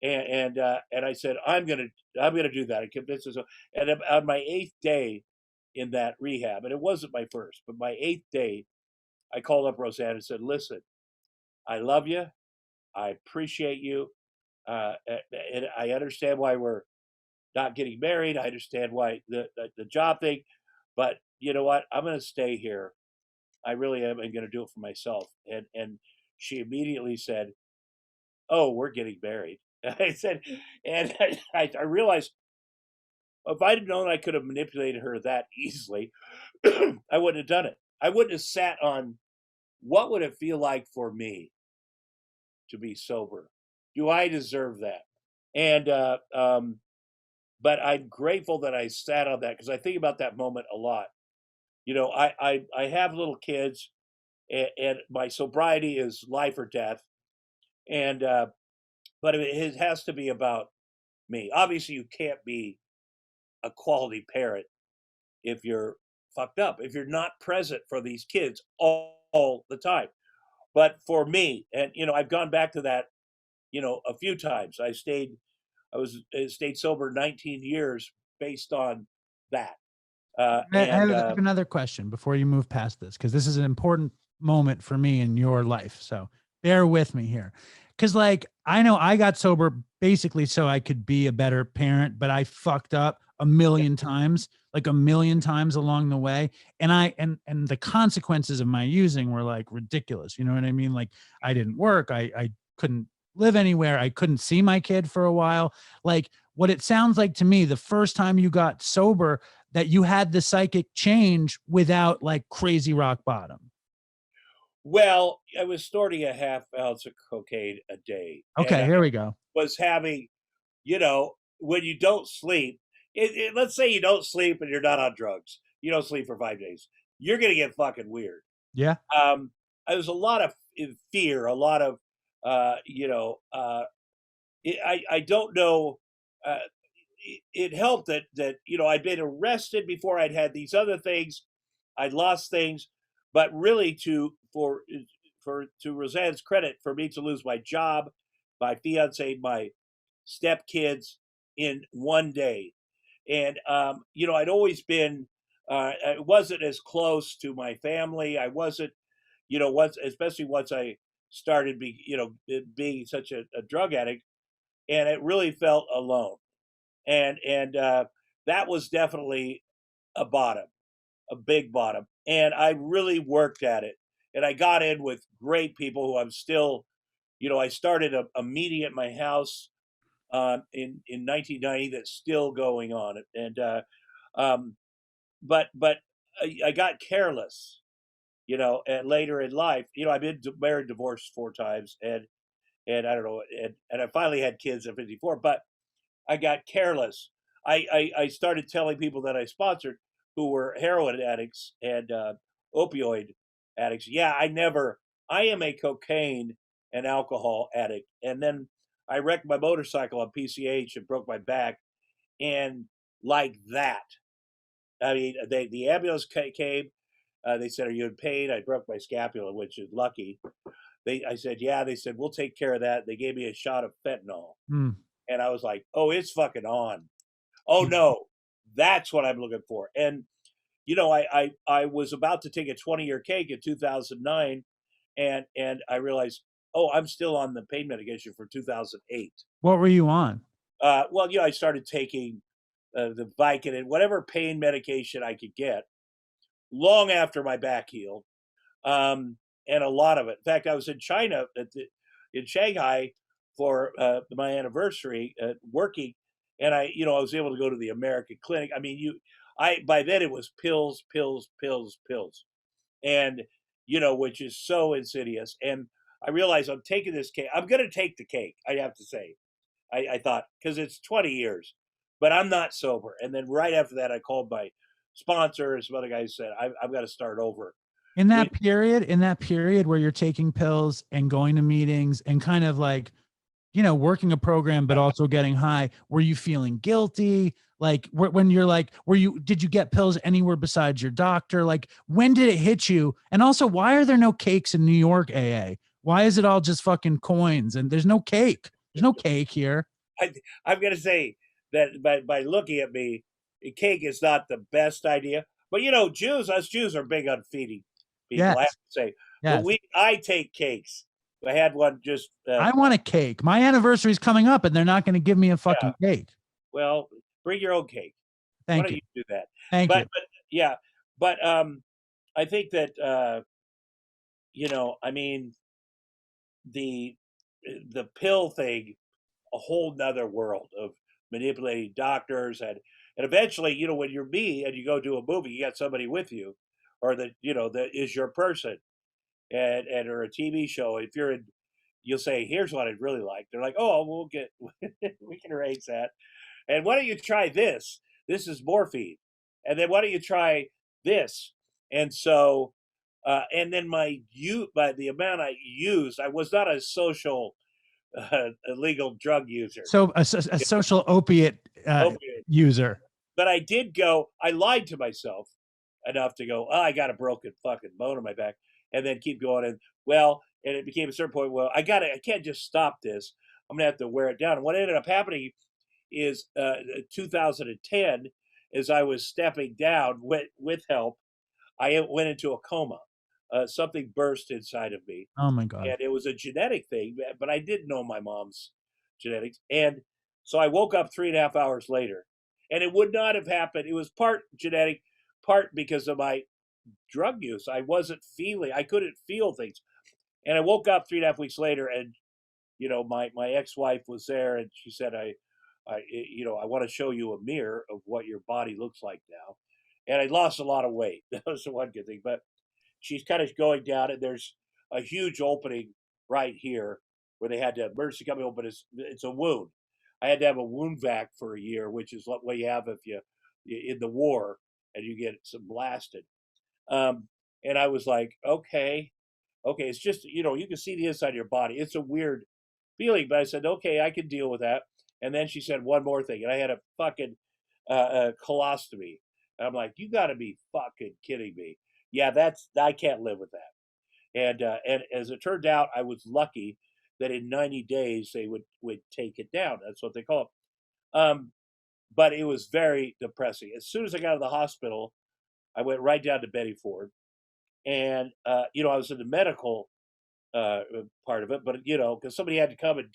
And I said, I'm gonna do that. I convinced myself. And on my 8th day in that rehab, and it wasn't my first, but my 8th day, I called up Roseanne and said, listen, I love you. I appreciate you. And I understand why we're not getting married. I understand why the job thing, but you know what? I'm going to stay here. I really am. I'm going to do it for myself. And she immediately said, oh, we're getting married. I said, and I realized, if I'd have known I could have manipulated her that easily, I wouldn't have done it. I wouldn't have sat on, what would it feel like for me to be sober? Do I deserve that? And but I'm grateful that I sat on that, because I think about that moment a lot. I have little kids, and my sobriety is life or death, and but it has to be about me. Obviously, you can't be a quality parent if you're fucked up, if you're not present for these kids all the time. But for me, and I've gone back to that, a few times. I stayed sober 19 years based on that. I have another question before you move past this, because this is an important moment for me in your life. So bear with me here. Because, like, I know I got sober basically so I could be a better parent, but I fucked up a million times, like a million times along the way. And and the consequences of my using were like ridiculous. You know what I mean? Like, I didn't work. I couldn't live anywhere. I couldn't see my kid for a while. Like, what it sounds like to me, the first time you got sober, that you had the psychic change without like crazy rock bottom. Well, I was snorting a half ounce of cocaine a day. Okay, And I here we go. was having, when you don't sleep, let's say you don't sleep and you're not on drugs, you don't sleep for 5 days, you're going to get fucking weird. Yeah. There was a lot of fear, a lot of, I don't know. Uh, it helped that I'd been arrested before. I'd had these other things, I'd lost things, but really to Roseanne's credit, for me to lose my job, my fiance, my stepkids in one day, and I'd always been. I wasn't as close to my family. I wasn't, especially once I started being such a drug addict, and it really felt alone. And that was definitely a bottom, a big bottom. And I really worked at it. And I got in with great people who I'm still, I started a meeting at my house in 1990 that's still going on. And but I got careless, and later in life, I've been married, divorced 4 times, and I don't know, and I finally had kids at 54, but I got careless. I started telling people that I sponsored who were heroin addicts and opioid addicts. Yeah, I am a cocaine and alcohol addict. And then I wrecked my motorcycle on PCH and broke my back. And like that, I mean, the ambulance came. They said, "Are you in pain?" I broke my scapula, which is lucky. I said, "Yeah." They said, "We'll take care of that." They gave me a shot of fentanyl. Mm. And I was like, "Oh, it's fucking on. Oh no, that's what I'm looking for." And I was about to take a 20-year cake in 2009, and I realized, oh, I'm still on the pain medication for 2008. What were you on? Well, I started taking the Vicodin, whatever pain medication I could get, long after my back healed, and a lot of it. In fact, I was in China in Shanghai for my anniversary, working, and I was able to go to the American clinic. I mean, by then it was pills, pills, pills, pills, and which is so insidious. And I realized I'm taking this cake. I'm going to take the cake. I have to say, I thought, because it's 20 years, but I'm not sober. And then right after that, I called my sponsor and some other guys, said, I've got to start over. In that period where you're taking pills and going to meetings and kind of like, working a program, but also getting high, were you feeling guilty? Like when you're like, did you get pills anywhere besides your doctor? Like, when did it hit you? And also, why are there no cakes in New York AA? Why is it all just fucking coins and there's no cake? There's no cake here. I'm going to say that by looking at me, cake is not the best idea. But us Jews are big on feeding people. Yes. I have to say, yes. But I take cakes. I had one just. I want a cake. My anniversary is coming up, and they're not going to give me a fucking cake. Well, bring your own cake. Thank Why you. don't you do that? Thank you. But yeah, but I think that I mean, the pill thing, a whole nother world of manipulating doctors, and eventually, when you're me and you go do a movie, you got somebody with you, or that is your person, and or a TV show. If you're in, you'll say, "Here's what I'd really like." They're like, "Oh, we'll get we can arrange that." And why don't you try this? This is morphine. And then why don't you try this? And so, and then by the amount I used, I was not a social illegal drug user. So a social opiate user. But I did go, I lied to myself enough to go, oh, I got a broken fucking bone in my back, and then keep going. And it became a certain point, well, I can't just stop this. I'm going to have to wear it down. And what ended up happening is 2010, as I was stepping down with help, I went into a coma. Something burst inside of me, Oh my God. and it was a genetic thing, but I didn't know my mom's genetics. And so I woke up 3.5 hours later, and it would not have happened. It was part genetic, part because of my drug use. I couldn't feel things. And I woke up 3.5 weeks later, and my ex-wife was there, and she said, I want to show you a mirror of what your body looks like now. And I lost a lot of weight. That was the one good thing. But she's kind of going down, and there's a huge opening right here where they had to emergency come open. It's a wound. I had to have a wound vac for a year, which is what you have if you in the war and you get some blasted. And I was like, okay, it's just you can see the inside of your body. It's a weird feeling, but I said, okay, I can deal with that. And then she said one more thing, and I had a fucking colostomy. And I'm like, you got to be fucking kidding me. Yeah, I can't live with that. And as it turned out, I was lucky that in 90 days they would take it down. That's what they call it. But it was very depressing. As soon as I got out of the hospital, I went right down to Betty Ford, and I was in the medical part of it, but because somebody had to come and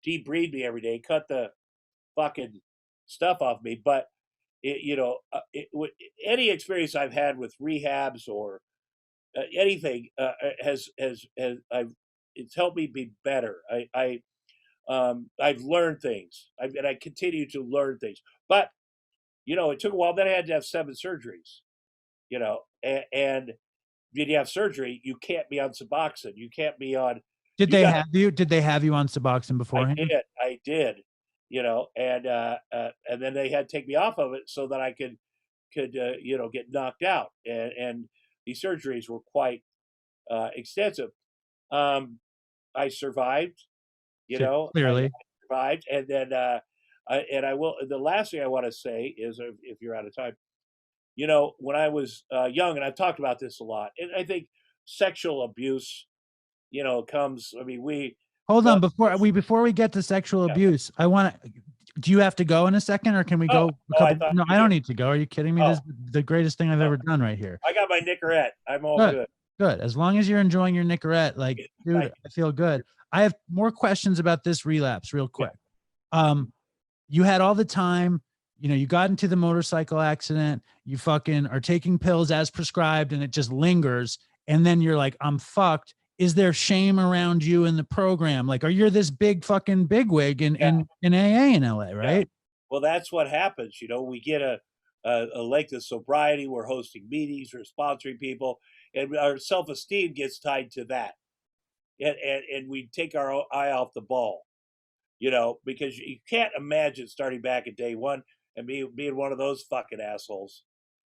debrief me every day, cut the fucking stuff off me. But any experience I've had with rehabs or anything it's helped me be better. I've learned things, and I continue to learn things. But it took a while. Then I had to have 7 surgeries. And when you have surgery, you can't be on Suboxone. You can't be on. Did they have you? Did they have you on Suboxone beforehand? I did. And then they had to take me off of it so that I could get knocked out. And these surgeries were quite extensive. I survived. Clearly. I survived, and then I will. The last thing I want to say is, if you're out of time, when I was young, and I've talked about this a lot, and I think sexual abuse, comes. I mean, hold on before we get to sexual abuse. I want to. Do you have to go in a second, or can we go? No, I don't need to go. Are you kidding me? This is the greatest thing I've ever done right here. I got my Nicorette. I'm all good. Good. As long as you're enjoying your Nicorette, like, dude, I feel good. I have more questions about this relapse real quick. You had all the time, you got into the motorcycle accident, you fucking are taking pills as prescribed, and it just lingers. And then you're like, I'm fucked. Is there shame around you in the program? Like, are you this big fucking bigwig in AA in LA, right? Yeah. Well, that's what happens. We get a length of sobriety. We're hosting meetings, we're sponsoring people, and our self-esteem gets tied to that. And we take our eye off the ball, because you can't imagine starting back at day one and being one of those fucking assholes.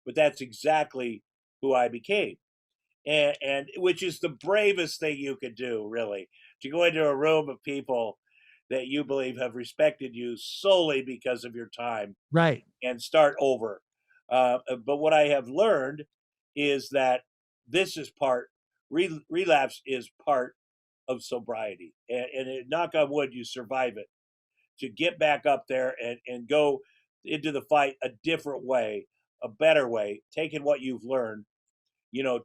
But that's exactly who I became. And which is the bravest thing you could do, really, to go into a room of people that you believe have respected you solely because of your time, right, and start over. But what I have learned is that this is relapse is part of sobriety, and knock on wood, you survive it. To get back up there and go into the fight a different way, a better way, taking what you've learned,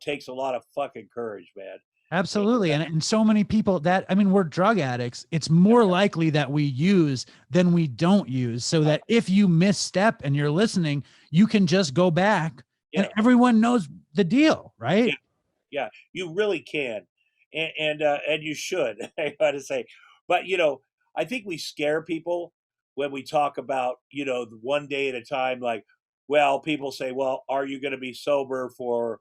takes a lot of fucking courage, man. Absolutely. And so many people we're drug addicts. It's more likely that we use than we don't use, so that if you misstep and you're listening, you can just go back and everyone knows the deal, right? Yeah, you really can. And you should, I gotta say. But I think we scare people when we talk about, one day at a time. Like, well, people say, well, are you going to be sober for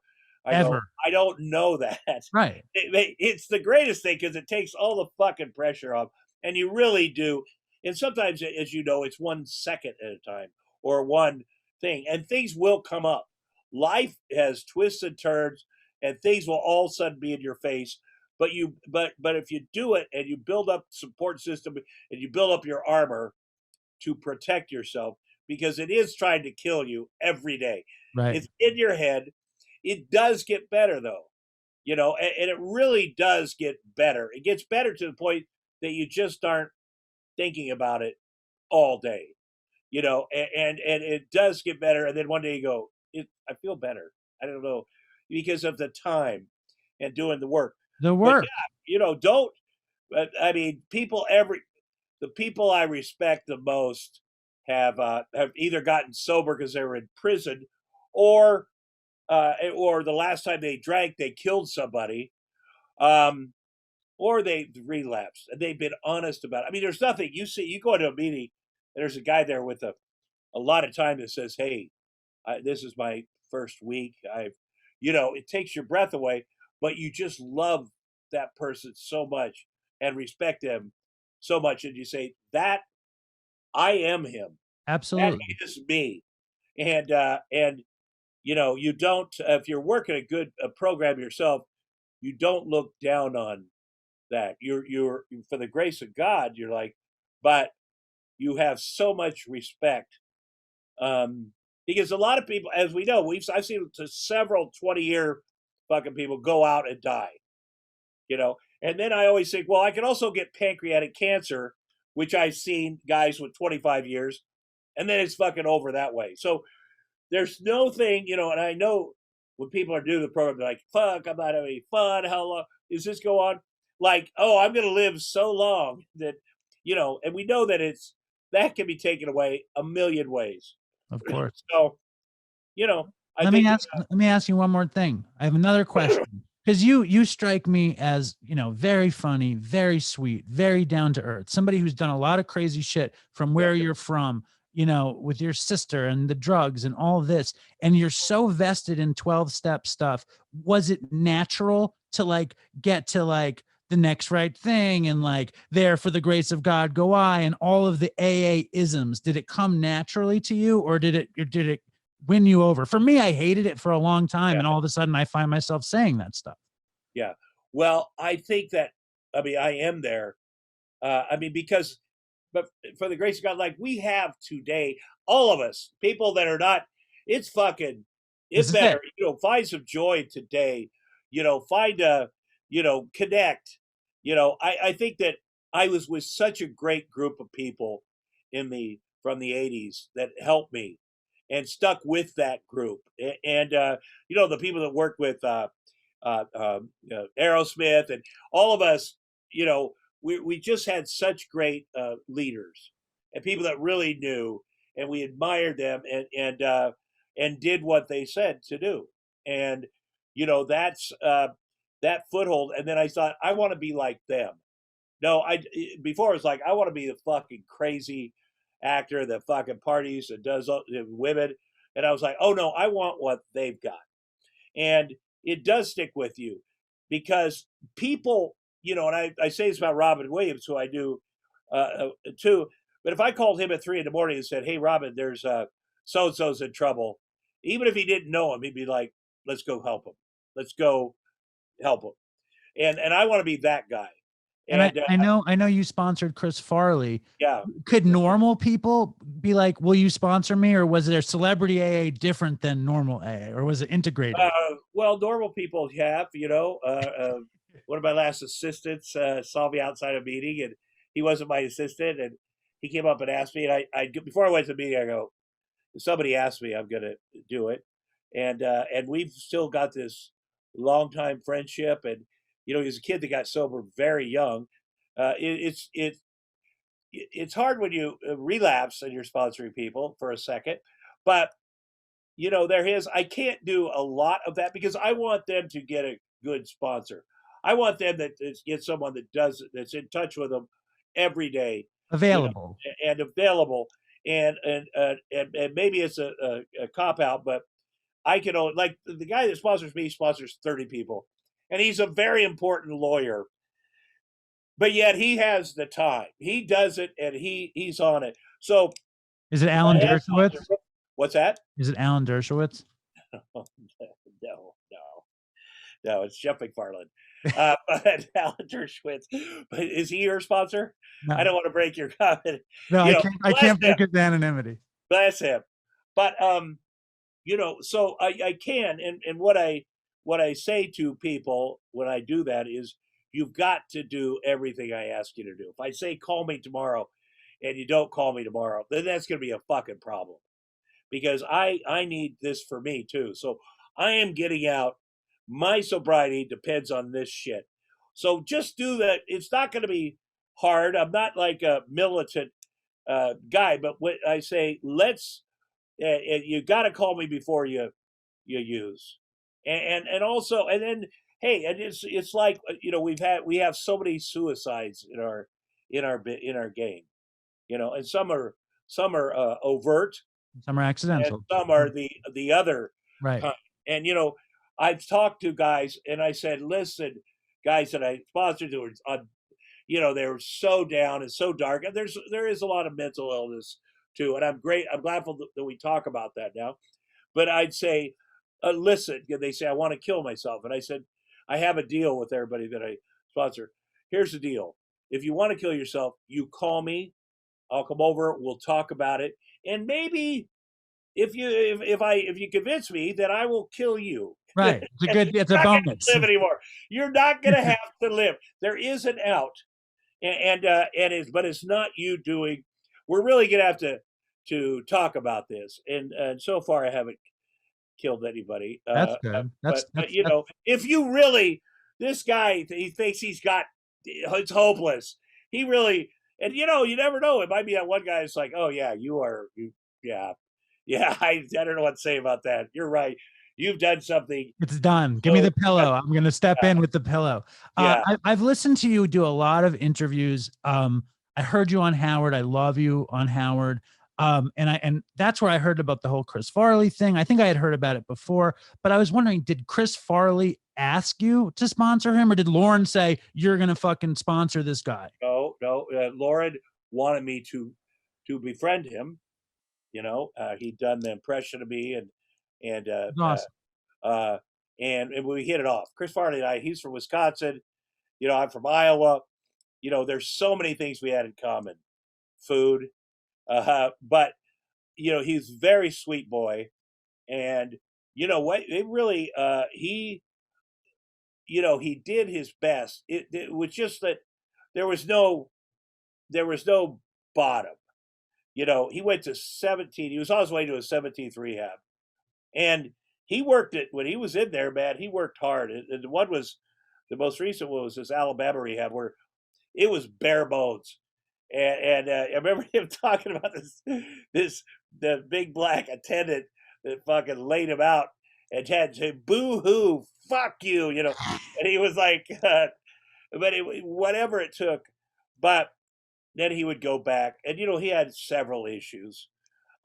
Ever? I don't know that. Right. It's the greatest thing, because it takes all the fucking pressure off, and you really do. And sometimes, as you know, it's 1 second at a time, or one thing, and things will come up. Life has twists and turns, and things will all of a sudden be in your face. But if you do it, and you build up support system, and you build up your armor to protect yourself, because it is trying to kill you every day. Right. It's in your head. It does get better, though, and it really does get better. It gets better to the point that you just aren't thinking about it all day. and it does get better. And then one day you go, I feel better. I don't know, because of the time and doing the work. The But work. yeah, don't. I mean, the people I respect the most have either gotten sober because they were in prison, or the last time they drank, they killed somebody, um, or they relapsed, and they've been honest about it. I mean, there's nothing you see. You go into a meeting, and there's a guy there with a lot of time that says, "Hey, this is my first week. It takes your breath away, but you just love that person so much and respect them so much, and you say that I am him. That Absolutely. is me." And you don't, if you're working a program yourself, you don't look down on that. You're for the grace of God, you're like, but you have so much respect, um, because a lot of people, as we know, I've seen several 20-year fucking people go out and die. And then I always think, well, I can also get pancreatic cancer, which I've seen guys with 25 years, and then it's fucking over that way. So there's no thing, and I know when people are doing the program, they're like, fuck, I'm not having any fun. How long does this go on? Like, oh, I'm going to live so long that, and we know that that can be taken away a million ways. Of course. So, I Let think, me ask you one more thing. I have another question, because you strike me as, very funny, very sweet, very down to earth, somebody who's done a lot of crazy shit from where you're from, with your sister and the drugs and all this, and you're so vested in 12-step stuff. Was it natural to like get to like the next right thing and like there for the grace of God go I and all of the AA isms? Did it come naturally to you, or did it win you over? For me, I hated it for a long time, yeah, and all of a sudden I find myself saying that stuff. yeah. Well, I think that, I mean, I am there. Because, but for the grace of God, like we have today, all of us, people that are not, it's fucking, This it is it. better, find some joy today, find connect. I think that I was with such a great group of people from the 80s that helped me and stuck with that group. And the people that work with Aerosmith and all of us, you know, we just had such great leaders and people that really knew, and we admired them and did what they said to do. And that's that foothold. And then I thought, I want to be like them. No, before it was like, I want to be the fucking crazy actor that fucking parties and does women. And I was like, oh no, I want what they've got. And it does stick with you because people, and I say this about Robin Williams, who I do too. But if I called him at 3 a.m. and said, "Hey, Robin, there's so and so's in trouble," even if he didn't know him, he'd be like, "Let's go help him. Let's go help him." And I want to be that guy. And And I know you sponsored Chris Farley. yeah, Could normal people be like, will you sponsor me? Or was there celebrity AA different than normal AA, or was it integrated? well, normal people have, one of my last assistants saw me outside a meeting, and he wasn't my assistant, and he came up and asked me, and I before I went to the meeting, I go, if somebody asked me, I'm going to do it. And we've still got this long time friendship. And, he's a kid that got sober very young. It's hard when you relapse and you're sponsoring people for a second, but I can't do a lot of that because I want them to get a good sponsor. I want them to get someone that's in touch with them every day, Available. and available. And maybe it's a cop out, but I can only, like, the guy that sponsors me sponsors 30 people, and he's a very important lawyer, but yet he has the time. He does it, and he's on it. So is it Alan Dershowitz? What's that? Is it Alan Dershowitz? No, it's Jeff McFarland. But Alan Dershowitz. But is he your sponsor? No. I don't want to break your comment. No, I can't break his anonymity. Bless him. But so I can, and what I say to people when I do that is, you've got to do everything I ask you to do. If I say call me tomorrow, and you don't call me tomorrow, then that's going to be a fucking problem, because I need this for me too. So I am getting out. My sobriety depends on this shit. So just do that. It's not going to be hard. I'm not like a militant guy, but what I say, let's. You got to call me before you use, and also, and then hey, and it's like we have so many suicides in our game, and some are overt, Some are and accidental. some are the other Right. kind. And I've talked to guys, and I said, listen, guys that I sponsored who were they were so down and so dark, and there is a lot of mental illness too, and I'm grateful that we talk about that now. But I'd say, listen, they say, I want to kill myself. And I said, I have a deal with everybody that I sponsor. Here's the deal. If you want to kill yourself, you call me. I'll come over. We'll talk about it. And maybe if you convince me, that I will kill you. Right. It's a You're not going bonus. to live anymore. You're not going to have to live. There is an out. But it's not you doing. We're really going to have to talk about this. And so far I haven't killed anybody. That's good. But if you really, this guy, he thinks it's hopeless. He really, and you never know. It might be that one guy. It's like, oh yeah, yeah, yeah. I don't know what to say about that. You're right. You've done something. It's done. Give me the pillow. I'm going to step in with the pillow. Yeah. I've listened to you do a lot of interviews. I heard you on Howard. I love you on Howard. And that's where I heard about the whole Chris Farley thing. I think I had heard about it before, but I was wondering, did Chris Farley ask you to sponsor him, or did Lauren say, you're going to fucking sponsor this guy? No. Lauren wanted me to befriend him. He'd done the impression of me, and Awesome. and we hit it off. Chris Farley and I, he's from Wisconsin. I'm from Iowa. There's so many things we had in common. Food. But he's a very sweet boy. And you know what? It really he did his best. It was just that there was no bottom. He went to 17. He was on his way to a 17th rehab. And he worked it when he was in there, man. He worked hard. And the most recent one was this Alabama rehab where it was bare bones. And I remember him talking about the big black attendant that fucking laid him out and had to say, boo hoo, fuck you, and he was like, whatever it took. But then he would go back, and he had several issues.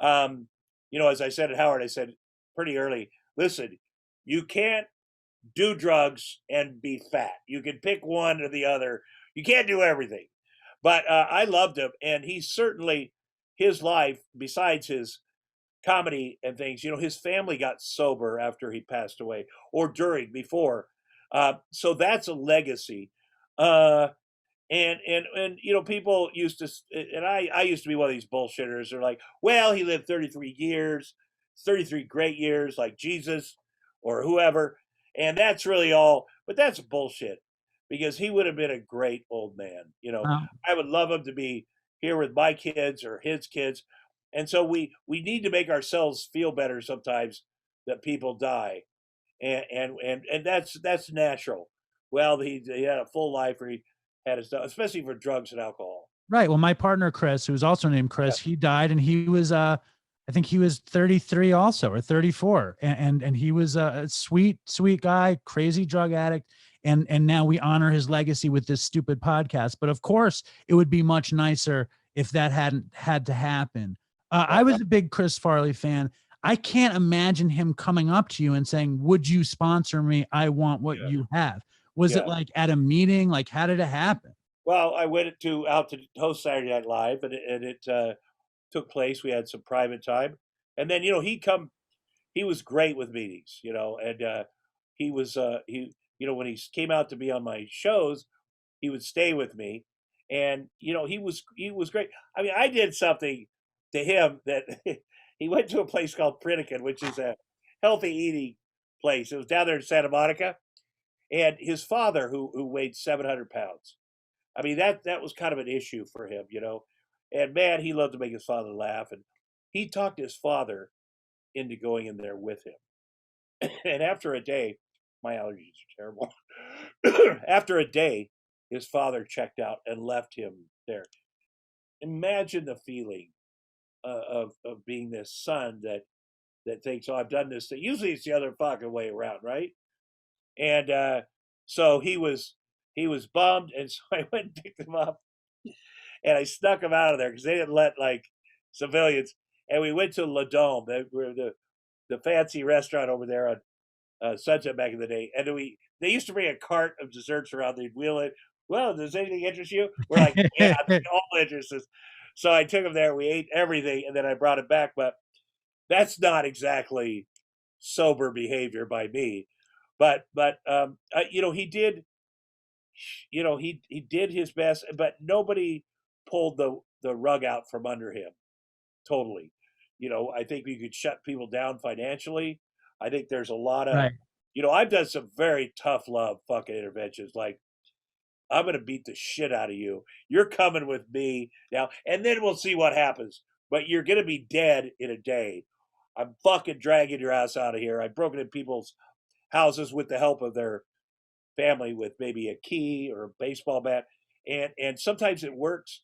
As I said at Howard, I said pretty early, listen, you can't do drugs and be fat. You can pick one or the other. You can't do everything. But I loved him, and he certainly, his life, besides his comedy and things, his family got sober after he passed away, or before. So that's a legacy. And people used to, and I used to be one of these bullshitters. They're like, well, he lived 33 years, 33 great years, like Jesus or whoever, and that's really all. But that's bullshit, because he would have been a great old man. Wow. I would love him to be here with my kids or his kids, and so we need to make ourselves feel better sometimes that people die, and that's natural. Well, he had a full life where he had his stuff, especially for drugs and alcohol. Right. Well, my partner, Chris, who's also named Chris, he died, and he was, I think he was 33 also, or 34. And he was a sweet, sweet guy, crazy drug addict. And now we honor his legacy with this stupid podcast. But of course, it would be much nicer if that hadn't had to happen. I was a big Chris Farley fan. I can't imagine him coming up to you and saying, would you sponsor me? I want what you have. Was it like at a meeting? Like, how did it happen? Well, I went out to host Saturday Night Live, and it took place. We had some private time, and then he was great with meetings, and he was when he came out to be on my shows, he would stay with me, and he was great. I mean, I did something to him that he went to a place called Pritikin, which is a healthy eating place. It was down there in Santa Monica, and his father, who weighed 700 pounds. I mean, that was kind of an issue for him, And man, he loved to make his father laugh. And he talked his father into going in there with him. And after a day, my allergies are terrible. After a day, his father checked out and left him there. Imagine the feeling of being this son that thinks, oh, I've done this thing. Usually it's the other fucking way around, right? And so he was bummed, and so I went and picked him up, and I snuck him out of there because they didn't let like civilians. And we went to La Dome, the fancy restaurant over there on Sunset back in the day. And they used to bring a cart of desserts around. They'd wheel it. Well, does anything interest you? We're like, yeah, all interests us. So I took him there. We ate everything, and then I brought him back. But that's not exactly sober behavior by me. But he did. He did his best, but nobody pulled the rug out from under him totally. I think we could shut people down financially. I think there's a lot of, Right. I've done some very tough love fucking interventions. Like, I'm going to beat the shit out of you. You're coming with me now, and then we'll see what happens. But you're going to be dead in a day. I'm fucking dragging your ass out of here. I've broken in people's houses with the help of their family with maybe a key or a baseball bat. And sometimes it works.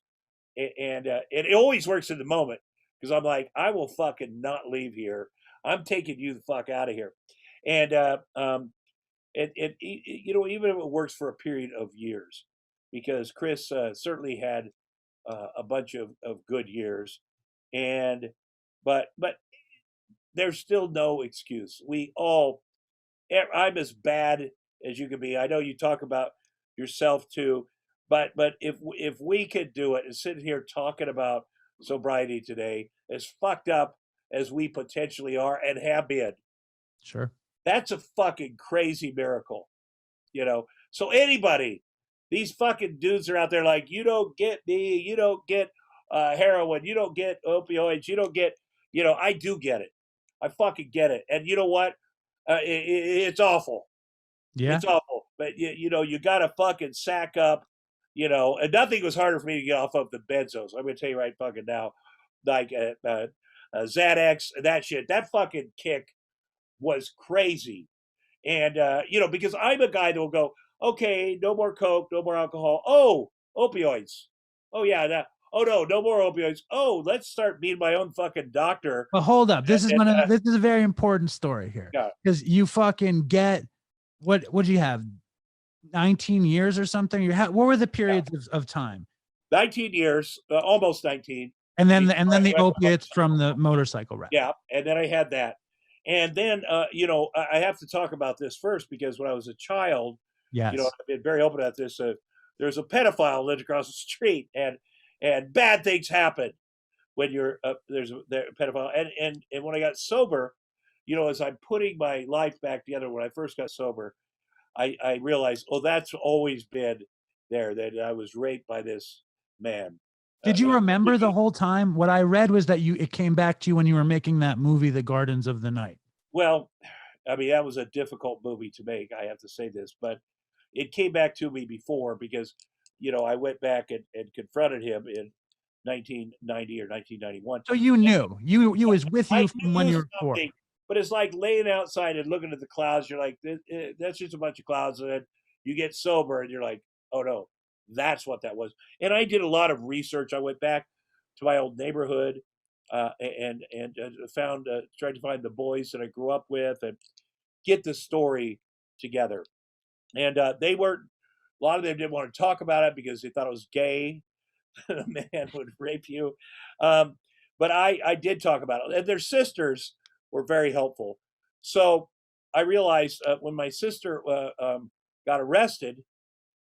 And it always works in the moment because I'm like, I will fucking not leave here. I'm taking you the fuck out of here. And even if it works for a period of years, because Chris certainly had a bunch of good years, and but there's still no excuse. I'm as bad as you can be. I know you talk about yourself too, but if we could do it and sit here talking about sobriety today, as fucked up as we potentially are and have been, Sure. that's a fucking crazy miracle, So anybody, these fucking dudes are out there like, you don't get me, you don't get heroin, you don't get opioids, you don't get, I do get it. I fucking get it. And you know what? It's awful. Yeah. It's awful. But you got to fucking sack up, and nothing was harder for me to get off of the benzos. I'm going to tell you right fucking now, like Xanax, that shit, that fucking kick was crazy. And, because I'm a guy that will go, okay, no more Coke, no more alcohol. Oh, opioids. Oh, yeah. Oh, no more opioids. Oh, let's start being my own fucking doctor. But hold up. This is a very important story here. Yeah. Because you fucking get, what do you have? 19 years or something? What were the periods of time? 19 years, almost 19. And then the opiates from the motorcycle wreck. Yeah. And then I had that. And then, I have to talk about this first because when I was a child, yes, I've been very open about this. There's a pedophile lived across the street, and bad things happen when you're there's a pedophile. And when I got sober, as I'm putting my life back together, when I first got sober, I realized, oh, that's always been there, that I was raped by this man. Did you remember the whole time? What I read was that it came back to you when you were making that movie, The Gardens of the Night. Well, I mean, that was a difficult movie to make. I have to say this, but it came back to me before because, I went back and confronted him in 1990 or 1991. So you knew you was with you from when you were 4. But it's like laying outside and looking at the clouds. You're like, that's just a bunch of clouds. And then you get sober and you're like, oh no, that's what that was. And I did a lot of research. I went back to my old neighborhood and tried to find the boys that I grew up with and get the story together. And a lot of them didn't want to talk about it because they thought it was gay. A man would rape you. But I did talk about it. And their sisters were very helpful. So I realized when my sister got arrested,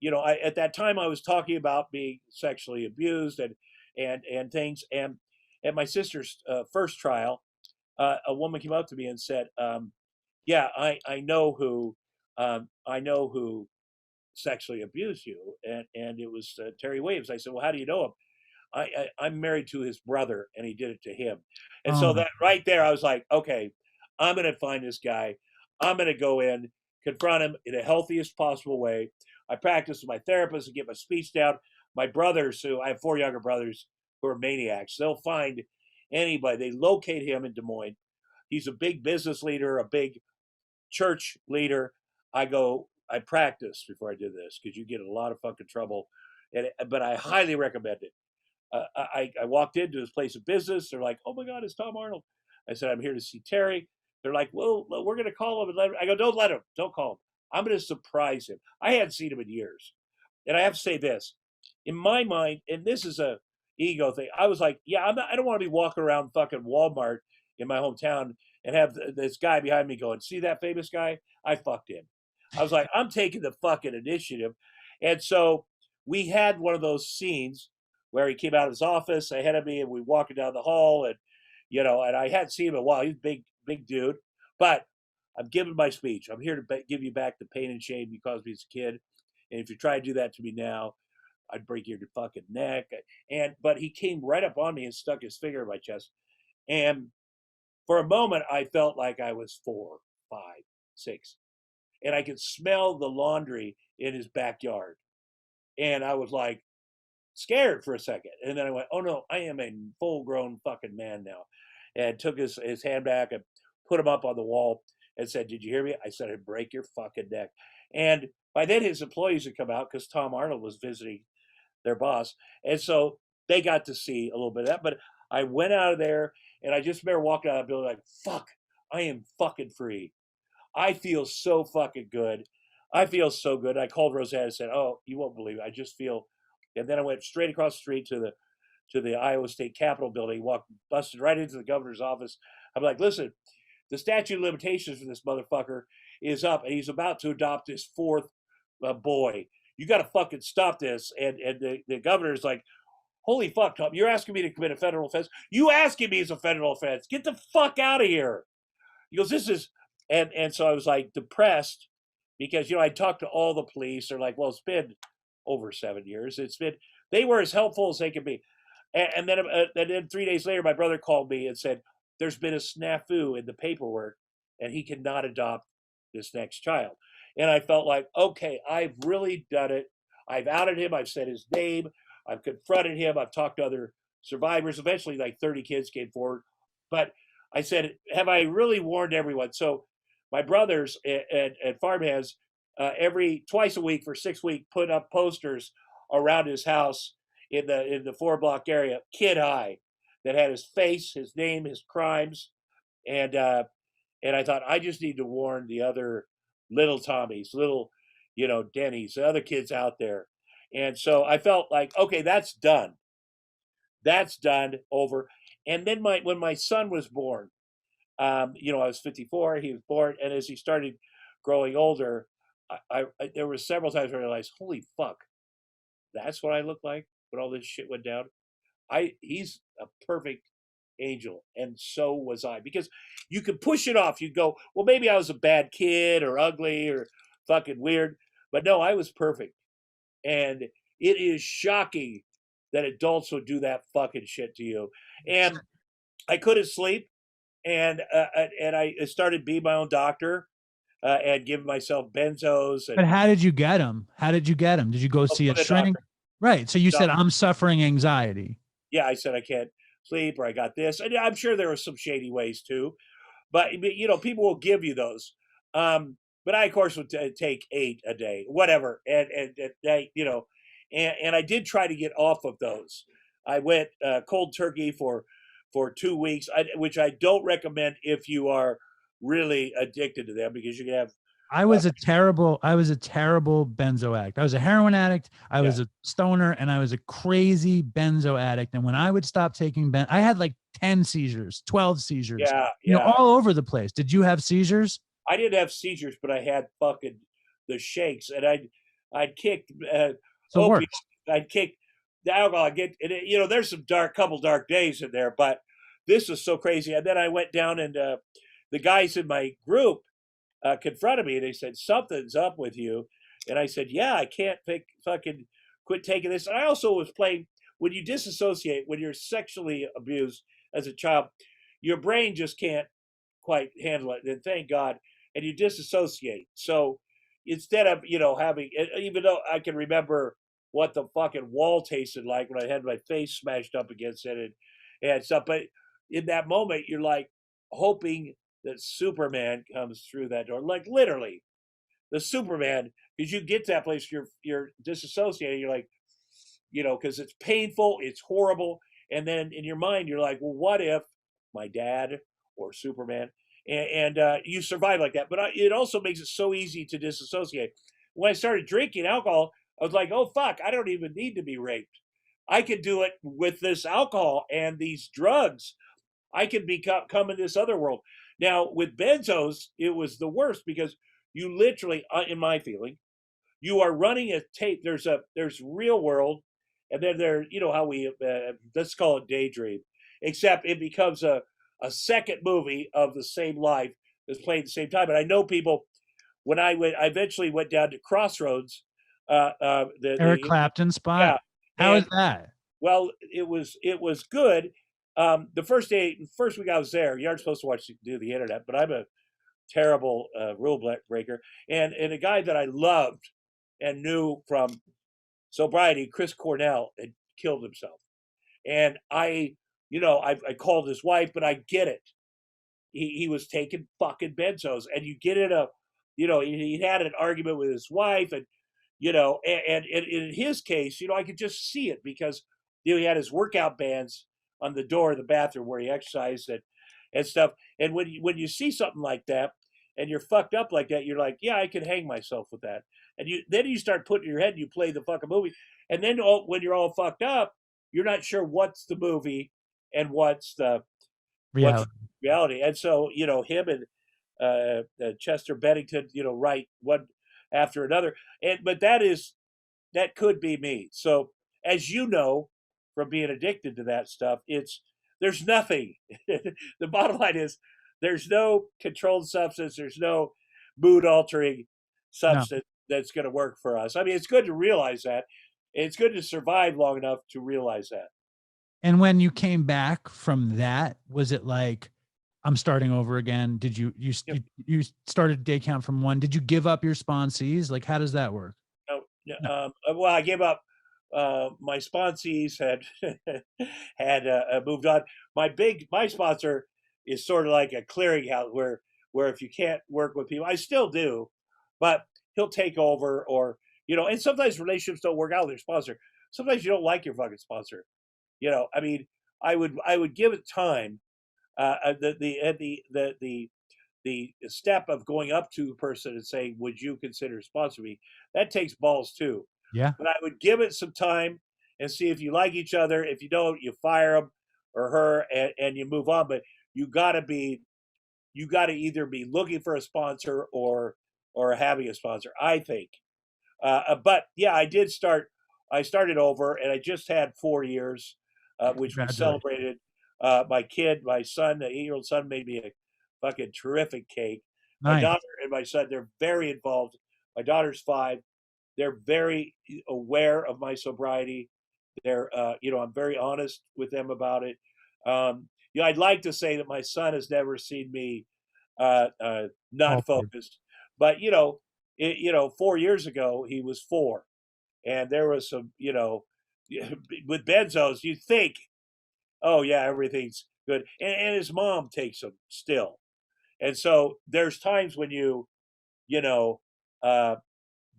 at that time I was talking about being sexually abused and things. And at my sister's first trial, a woman came up to me and said, yeah, I know who sexually abused you. And it was Terry Williams. I said, well, how do you know him? I'm married to his brother, and he did it to him. And so that right there, I was like, okay, I'm going to find this guy. I'm going to go in, confront him in the healthiest possible way. I practiced with my therapist and get my speech down. My brothers, who I have 4 younger brothers, who are maniacs. They'll find anybody. They locate him in Des Moines. He's a big business leader, a big church leader. I practice before I do this because you get in a lot of fucking trouble. But I highly recommend it. I walked into his place of business. They're like, "Oh my God, it's Tom Arnold." I said, "I'm here to see Terry." They're like, "Well, we're going to call him and let him." I go, "Don't let him. Don't call him. I'm going to surprise him." I hadn't seen him in years. And I have to say this, in my mind, and this is a ego thing. I was like, yeah, I don't want to be walking around fucking Walmart in my hometown and have this guy behind me going, "See that famous guy? I fucked him." I was like, I'm taking the fucking initiative. And so we had one of those scenes where he came out of his office ahead of me and we walking down the hall and, and I hadn't seen him in a while. He's a big dude, but I'm giving my speech. I'm here to give you back the pain and shame you caused me as a kid. And if you try to do that to me now, I'd break your fucking neck. But he came right up on me and stuck his finger in my chest. And for a moment, I felt like I was 4, 5, 6. And I could smell the laundry in his backyard. And I was like scared for a second. And then I went, "Oh no, I am a full grown fucking man now." And took his hand back and put him up on the wall and said, "Did you hear me?" I said, "I'd break your fucking neck." And by then his employees had come out because Tom Arnold was visiting their boss. And so they got to see a little bit of that. But I went out of there and I just remember walking out of the building like, fuck, I am fucking free. I feel so fucking good. I feel so good. I called Roseanne and said, "Oh, you won't believe it. I just feel." And then I went straight across the street to the Iowa State Capitol building, busted right into the governor's office. I'm like, "Listen, the statute of limitations for this motherfucker is up, and he's about to adopt his fourth boy. You got to fucking stop this." And the governor's like, "Holy fuck, Tom, you're asking me to commit a federal offense? You asking me is a federal offense. Get the fuck out of here." He goes, "This is," and so I was like depressed because, I talked to all the police. They're like, "Well, it's been over 7 years. They were as helpful as they could be." And then 3 days later, my brother called me and said, "There's been a snafu in the paperwork and he cannot adopt this next child." And I felt like, okay, I've really done it. I've outed him. I've said his name. I've confronted him. I've talked to other survivors. Eventually, like 30 kids came forward. But I said, have I really warned everyone? So my brothers and farmhands, twice a week for 6 weeks, put up posters around his house in the 4-block area, kid high, that had his face, his name, his crimes. And I thought, I just need to warn the other little Tommies, little, Denny's, the other kids out there. And so I felt like, okay, that's done. That's done, over. And then when my son was born, I was 54, he was born. And as he started growing older, there were several times where I realized, holy fuck, that's what I look like when all this shit went down. He's a perfect angel, and so was I, because you could push it off. You go, well, maybe I was a bad kid or ugly or fucking weird, but no, I was perfect. And it is shocking that adults would do that fucking shit to you. And I couldn't sleep, and I started being my own doctor, and giving myself benzos. But how did you get him? How did you get him? Did you go see a shrink? Right. So you said, "I'm suffering anxiety." Yeah, I said I can't sleep, or I got this. And I'm sure there were some shady ways too, but people will give you those. But I, of course, would take 8 a day, whatever, and I did try to get off of those. I went cold turkey for 2 weeks, which I don't recommend if you are really addicted to them, because you can have. I was a terrible benzo addict. I was a heroin addict. I was a stoner, and I was a crazy benzo addict. And when I would stop taking I had like 10 seizures, 12 seizures, all over the place. Did you have seizures? I didn't have seizures, but I had fucking the shakes, and I'd kick opium. I'd kick the alcohol. There's some couple dark days in there, but this was so crazy. And then I went down, and the guys in my group confronted me, and they said, "Something's up with you." And I said, "Yeah, I can't fucking quit taking this." And I also was playing, when you disassociate, when you're sexually abused as a child, your brain just can't quite handle it. And thank God. And you disassociate. So instead of, having, even though I can remember what the fucking wall tasted like when I had my face smashed up against it and stuff. But in that moment, you're like hoping that Superman comes through that door, like literally the Superman, because you get to that place, you're disassociated. You're like, because it's painful, it's horrible, and then in your mind, you're like, well, what if my dad or Superman, and you survive like that? But it also makes it so easy to disassociate. When I started drinking alcohol, I was like, oh fuck, I don't even need to be raped. I could do it with this alcohol and these drugs. I can come in this other world. Now with benzos, it was the worst because you literally, in my feeling, you are running a tape. There's real world, and then there, how we let's call it daydream, except it becomes a second movie of the same life that's playing at the same time. And I know people when I eventually went down to Crossroads, Eric Clapton spot. yeah, How is that? Well, it was good. The first week I was there, you aren't supposed to do the internet, but I'm a terrible rule breaker. And a guy that I loved and knew from Sobriety, Chris Cornell, had killed himself. And I called his wife, but I get it. He was taking fucking benzos, and you get in he had an argument with his wife, and and in his case, I could just see it because he had his workout bands on the door of the bathroom where he exercised and stuff. And when you see something like that and you're fucked up like that, you're like, yeah, I can hang myself with that. And then you start putting your head and you play the fucking movie. And then when you're all fucked up, you're not sure what's the movie and what's reality. And so, him and Chester Bennington, write one after another. But that could be me. So as you know, from being addicted to that stuff, there's nothing. The bottom line is there's no controlled substance. There's no mood altering substance that's going to work for us. I mean, it's good to realize that. It's good to survive long enough to realize that. And when you came back from that, was it like, I'm starting over again? Did you started day count from 1? Did you give up your sponsees? Like, how does that work? No. Well, I gave up. My sponsees had moved on. My sponsor is sort of like a clearinghouse where if you can't work with people, I still do, but he'll take over and sometimes relationships don't work out with your sponsor. Sometimes you don't like your fucking sponsor. I mean, I would give it time. The step of going up to a person and saying, would you consider sponsoring me? That takes balls too. Yeah. But I would give it some time and see if you like each other. If you don't, you fire him or her and you move on. But you got to either be looking for a sponsor or having a sponsor, I think. But yeah, I started over and I just had 4 years, which we celebrated. My son, the 8-year-old son, made me a fucking terrific cake. Nice. My daughter and my son, they're very involved. My daughter's 5. They're very aware of my sobriety. They're, I'm very honest with them about it. I'd like to say that my son has never seen me not focused, but 4 years ago he was 4, and there was some, with benzos, you think, oh yeah, everything's good, and his mom takes them still, and so there's times when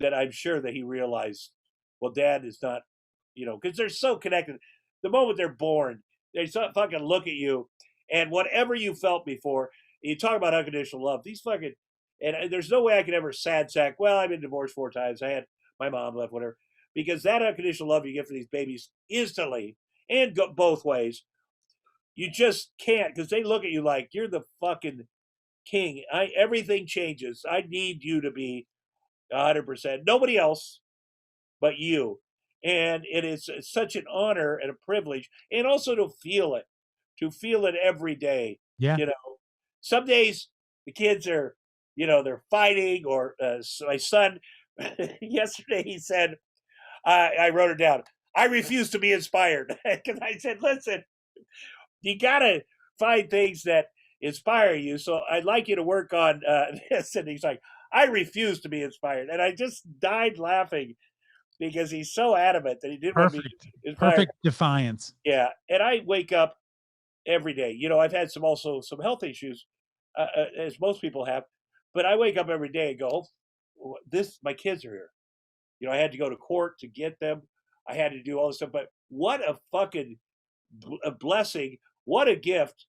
that I'm sure that he realized, well, Dad is not, because they're so connected. The moment they're born, they fucking look at you, and whatever you felt before, you talk about unconditional love. These fucking, and there's no way I could ever sad sack. Well, I've been divorced 4 times. I had my mom left, whatever, because that unconditional love you get for these babies instantly and go both ways. You just can't, because they look at you like you're the fucking king. Everything changes. I need you to be 100%. Nobody else but you. And it's such an honor and a privilege, and also to feel it every day. Yeah. Some days the kids are, they're fighting, or my son yesterday, he said, I wrote it down, I refuse to be inspired. Because I said, listen, you got to find things that inspire you. So I'd like you to work on this. And he's like, I refuse to be inspired. And I just died laughing because he's so adamant that he didn't want to Perfect. be fired. Perfect defiance. Yeah, and I wake up every day. You know, I've had some health issues, as most people have, but I wake up every day and go, "This, my kids are here." You know, I had to go to court to get them. I had to do all this stuff, but what a fucking a blessing! What a gift!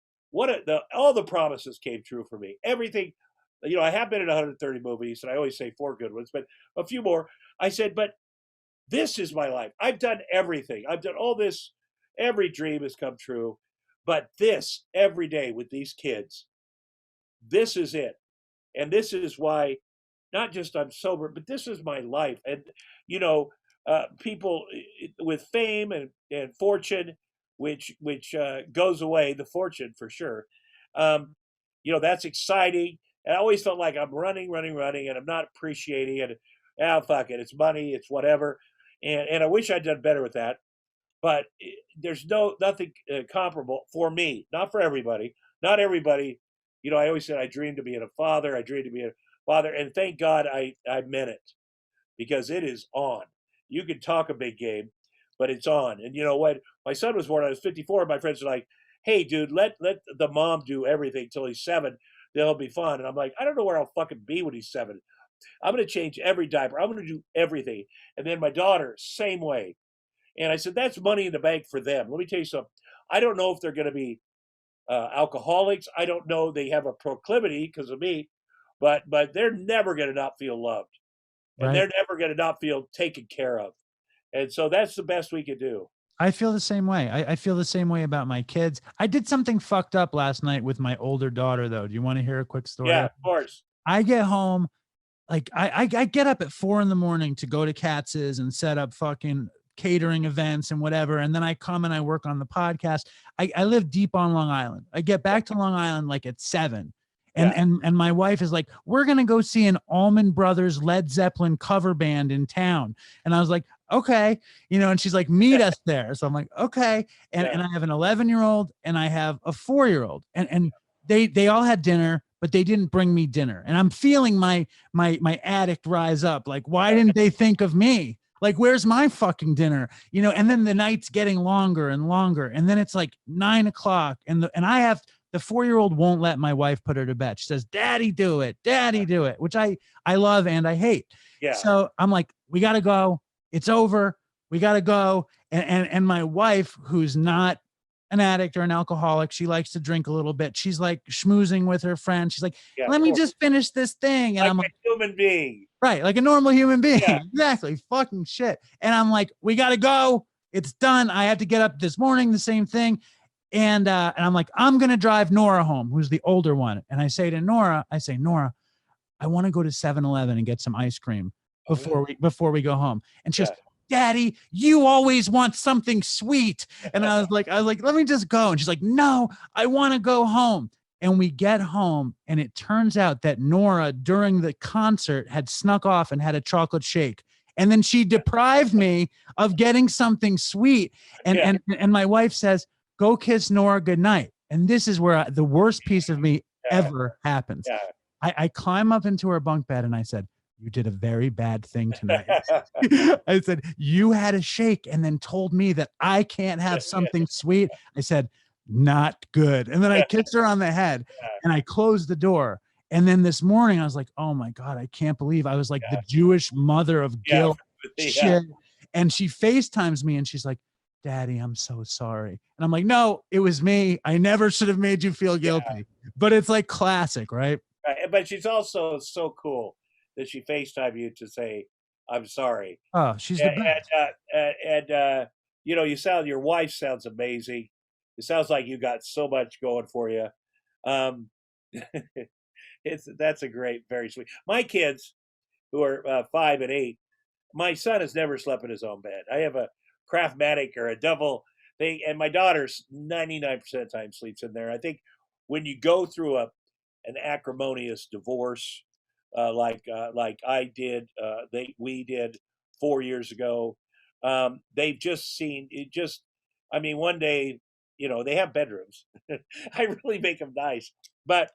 All the promises came true for me. Everything. You know, I have been in 130 movies, and I always say 4 good ones, but a few more. I said, but this is my life. I've done everything. I've done all this. Every dream has come true. But this, every day with these kids, this is it. And this is why, not just I'm sober, but this is my life. And, you know, people with fame and fortune, which goes away, the fortune for sure. You know, that's exciting. And I always felt like I'm running, and I'm not appreciating it. Fuck it. It's money. It's whatever. And I wish I'd done better with that. But there's nothing comparable for me, not for everybody. Not everybody. You know, I always said I dreamed of being a father. I dreamed of being a father. And thank God I meant it, because it is on. You can talk a big game, but it's on. And you know what? My son was born, I was 54. My friends are like, hey, dude, let the mom do everything till he's 7. Then it'll be fun. And I'm like, I don't know where I'll fucking be when he's 7. I'm going to change every diaper. I'm going to do everything. And then my daughter, same way. And I said, that's money in the bank for them. Let me tell you something. I don't know if they're going to be alcoholics. I don't know they have a proclivity because of me, but they're never going to not feel loved. And Right. they're never going to not feel taken care of. And so that's the best we could do. I feel the same way. I feel the same way about my kids. I did something fucked up last night with my older daughter, though. Do you want to hear a quick story? Yeah, of course. I get home, like I get up at 4 a.m. to go to Katz's and set up fucking catering events and whatever. And then I come and I work on the podcast. I live deep on Long Island. I get back to Long Island like at 7. And my wife is like, we're going to go see an Allman Brothers Led Zeppelin cover band in town. And I was like, okay, you know, and she's like, meet us there. So I'm like, okay. And I have an 11-year-old and I have a 4-year-old, and they all had dinner, but they didn't bring me dinner. And I'm feeling my addict rise up. Like, why didn't they think of me? Like, where's my fucking dinner? You know, and then the night's getting longer and longer. And then it's like 9 o'clock. And I have, the 4-year-old won't let my wife put her to bed. She says, daddy, do it, which I love and I hate. Yeah. So I'm like, we got to go. It's over. We got to go. And my wife, who's not an addict or an alcoholic, she likes to drink a little bit. She's like schmoozing with her friend. She's like, let me just finish this thing. And like I'm like, a human being. Right. Like a normal human being. Yeah. Exactly. Fucking shit. And I'm like, we got to go. It's done. I had to get up this morning, the same thing. And I'm like, I'm going to drive Nora home, who's the older one. And I say to Nora, Nora, I want to go to 7-Eleven and get some ice cream before we go home. And she goes, Daddy, you always want something sweet. And I was like, let me just go. And she's like, no, I want to go home. And we get home, and it turns out that Nora, during the concert, had snuck off and had a chocolate shake. And then she deprived me of getting something sweet. And my wife says, go kiss Nora goodnight. And this is where the worst piece of me ever happens. Yeah. I climb up into her bunk bed and I said, you did a very bad thing tonight. I said, you had a shake and then told me that I can't have something sweet. I said, not good. And then I kissed her on the head and I closed the door. And then this morning I was like, oh my God, I can't believe I was like the Jewish mother of guilt. Shit. And she FaceTimes me and she's like, Daddy, I'm so sorry. And I'm like, no, it was me. I never should have made you feel guilty. But it's like classic, right? But she's also so cool that she FaceTimed you to say, I'm sorry. Oh, she's the best. And you know, your wife sounds amazing. It sounds like you got so much going for you. That's a great, very sweet. My kids, who are 5 and 8, my son has never slept in his own bed. I have a Craftmatic or a double thing, and my daughter's 99% of the time sleeps in there. I think when you go through an acrimonious divorce, like I did, we did 4 years ago, they've just seen it. Just, I mean, one day, you know, they have bedrooms. I really make them nice, but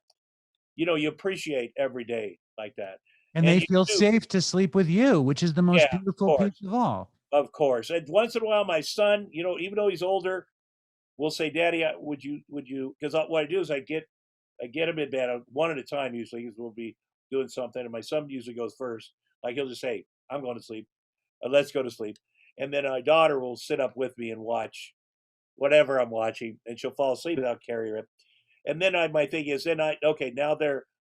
you know, you appreciate every day like that. And they feel safe to sleep with you, which is the most beautiful piece of all. Of course. And once in a while, my son, even though he's older, will say, "Daddy, would you?" Because what I do is I get him in bed one at a time usually, because we'll be doing something, and my son usually goes first. Like he'll just say, "I'm going to sleep. Let's go to sleep," and then my daughter will sit up with me and watch whatever I'm watching, and she'll fall asleep without carrying it. And then my thing is, okay, now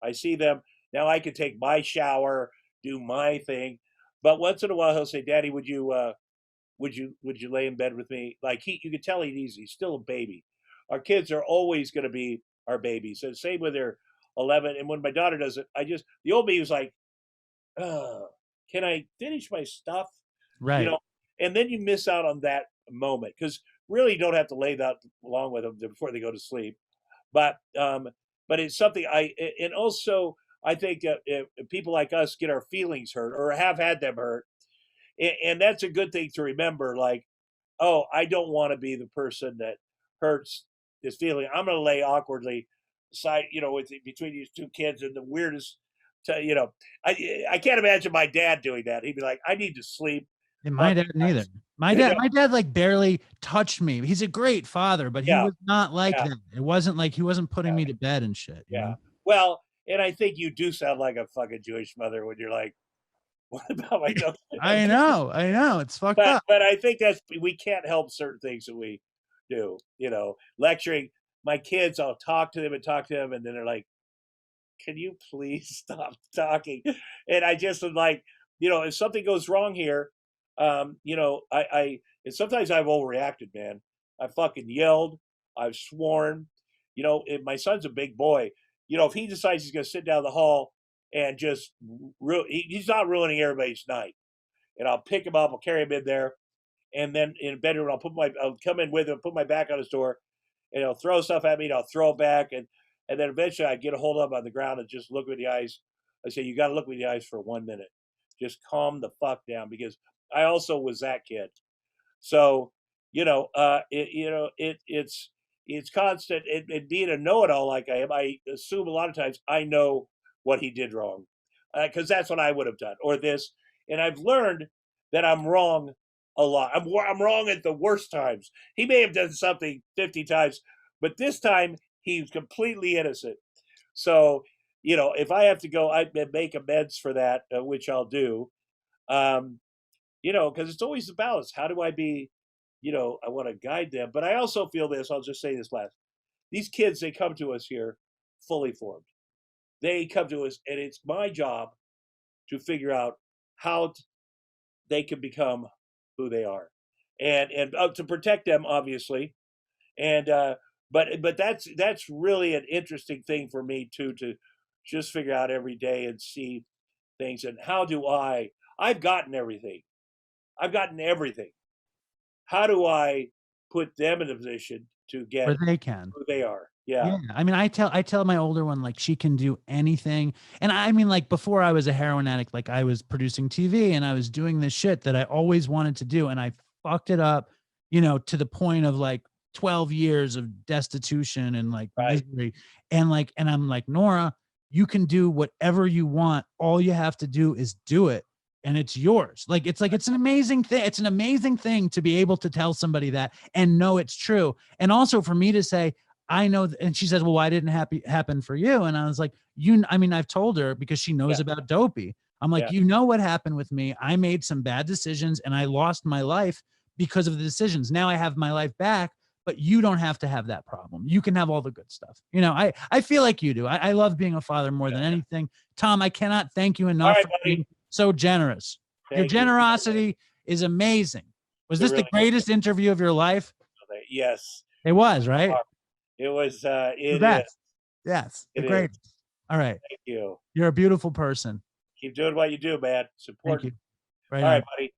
I see them. Now I can take my shower, do my thing. But once in a while, he'll say, "Daddy, would you lay in bed with me?" Like you can tell he's still a baby. Our kids are always going to be our babies. So same with their 11. And when my daughter does it, the old me was like, "Can I finish my stuff?" Right. And then you miss out on that moment, because really you don't have to lay that long with them before they go to sleep. But it's something and also I think people like us get our feelings hurt or have had them hurt. And that's a good thing to remember. Like, oh, I don't want to be the person that hurts his feeling. I'm going to lay awkwardly side, between these two kids, and the weirdest, I can't imagine my dad doing that. He'd be like, "I need to sleep." And my dad neither. My dad like barely touched me. He's a great father, but he was not like that. It wasn't like he wasn't putting me to bed and shit. You know? Well, and I think you do sound like a fucking Jewish mother when you're like, "What about my?" I know. It's fucked up. But I think we can't help certain things that we do. Lecturing my kids, I'll talk to them, and then they're like, "Can you please stop talking?" And I just am like, if something goes wrong here, I and sometimes I've overreacted, man. I fucking yelled, I've sworn. If my son's a big boy, if he decides he's going to sit down the hall and just he's not ruining everybody's night. And I'll pick him up, I'll carry him in there, and then in the bedroom I'll come in with him, put my back on his door, and he'll throw stuff at me, and I'll throw it back, and then eventually I get a hold of him on the ground and just look me in the eyes. I say, "You got to look me in the eyes for 1 minute. Just calm the fuck down," because I also was that kid. So, it's constant. And being a know-it-all like I am, I assume a lot of times I know what he did wrong, because that's what I would have done, or this. And I've learned that I'm wrong a lot. I'm wrong at the worst times. He may have done something 50 times, but this time he's completely innocent. So, if I have to go, I make amends for that, which I'll do. Because it's always the balance. How do I be, I want to guide them, but I also feel this. I'll just say this last. These kids, they come to us here fully formed. They come to us, and it's my job to figure out how they can become who they are, and to protect them, obviously. And but that's really an interesting thing for me too, to just figure out every day and see things. And how do I've gotten everything. I've gotten everything. How do I put them in a position to get where they can who they are? Yeah. I mean, I tell my older one, like, she can do anything. And I mean, like, before I was a heroin addict, like, I was producing TV and I was doing this shit that I always wanted to do. And I fucked it up, to the point of like 12 years of destitution and like misery. And I'm like, "Nora, you can do whatever you want. All you have to do is do it. And it's yours." It's an amazing thing. It's an amazing thing to be able to tell somebody that and know it's true. And also for me to say, I know. And she says, "Well, why didn't it happen for you?" And I was like, I've told her, because she knows about Dopey. I'm like, what happened with me? I made some bad decisions and I lost my life because of the decisions. Now I have my life back, but you don't have to have that problem. You can have all the good stuff. I feel like you do. I love being a father more than anything. Tom, I cannot thank you enough for being so generous. Your generosity is amazing. Was this the greatest interview of your life? Yes. It was, right? It was. It is. Is. Yes. The greatest. All right. Thank you. You're a beautiful person. Keep doing what you do, man. It's important. Thank you. Right All on. right, buddy.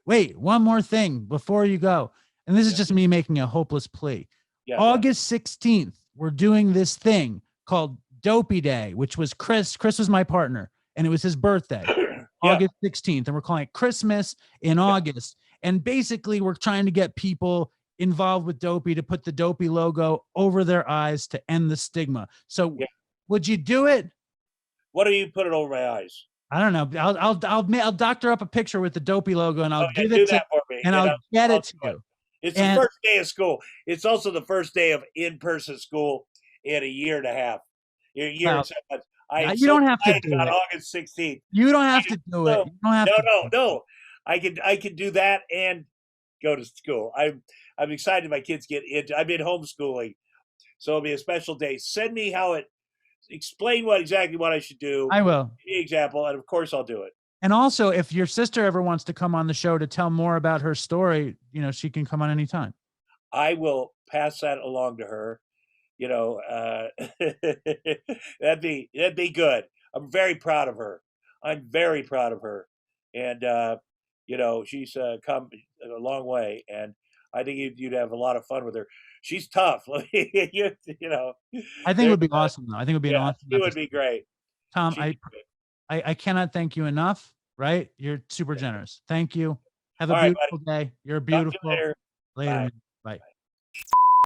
Wait. One more thing before you go. And this is just me making a hopeless plea. August 16th, we're doing this thing called Dopey Day, which was Chris. Chris was my partner, and it was his birthday, August 16th. And we're calling it Christmas in August. And basically, we're trying to get people involved with Dopey to put the Dopey logo over their eyes to end the stigma. So would you do it? What do you put it over my eyes? I don't know. I'll doctor up a picture with the Dopey logo and I'll give do it to that for me, and I'll get it to you. It's And the first day of school. It's also the first day of in-person school in a year and a half. A year well, and 7 months. you don't have to On do it. August 16th. You don't have to do it. You don't have to. No. I can do that and go to school. I'm excited my kids get into. I'm in homeschooling, so it'll be a special day. Send me how it. Explain exactly what I should do. I will. Give me an example, and of course I'll do it. And also, if your sister ever wants to come on the show to tell more about her story, she can come on anytime. I will pass that along to her. That'd be good. I'm very proud of her. I'm very proud of her. And, she's come a long way. And I think you'd have a lot of fun with her. She's tough. I think it would be awesome, though. I think it would be an awesome episode. It would be great. Tom, I cannot thank you enough, right? You're super generous. Thank you. Have a beautiful day. You're beautiful. Later. Bye.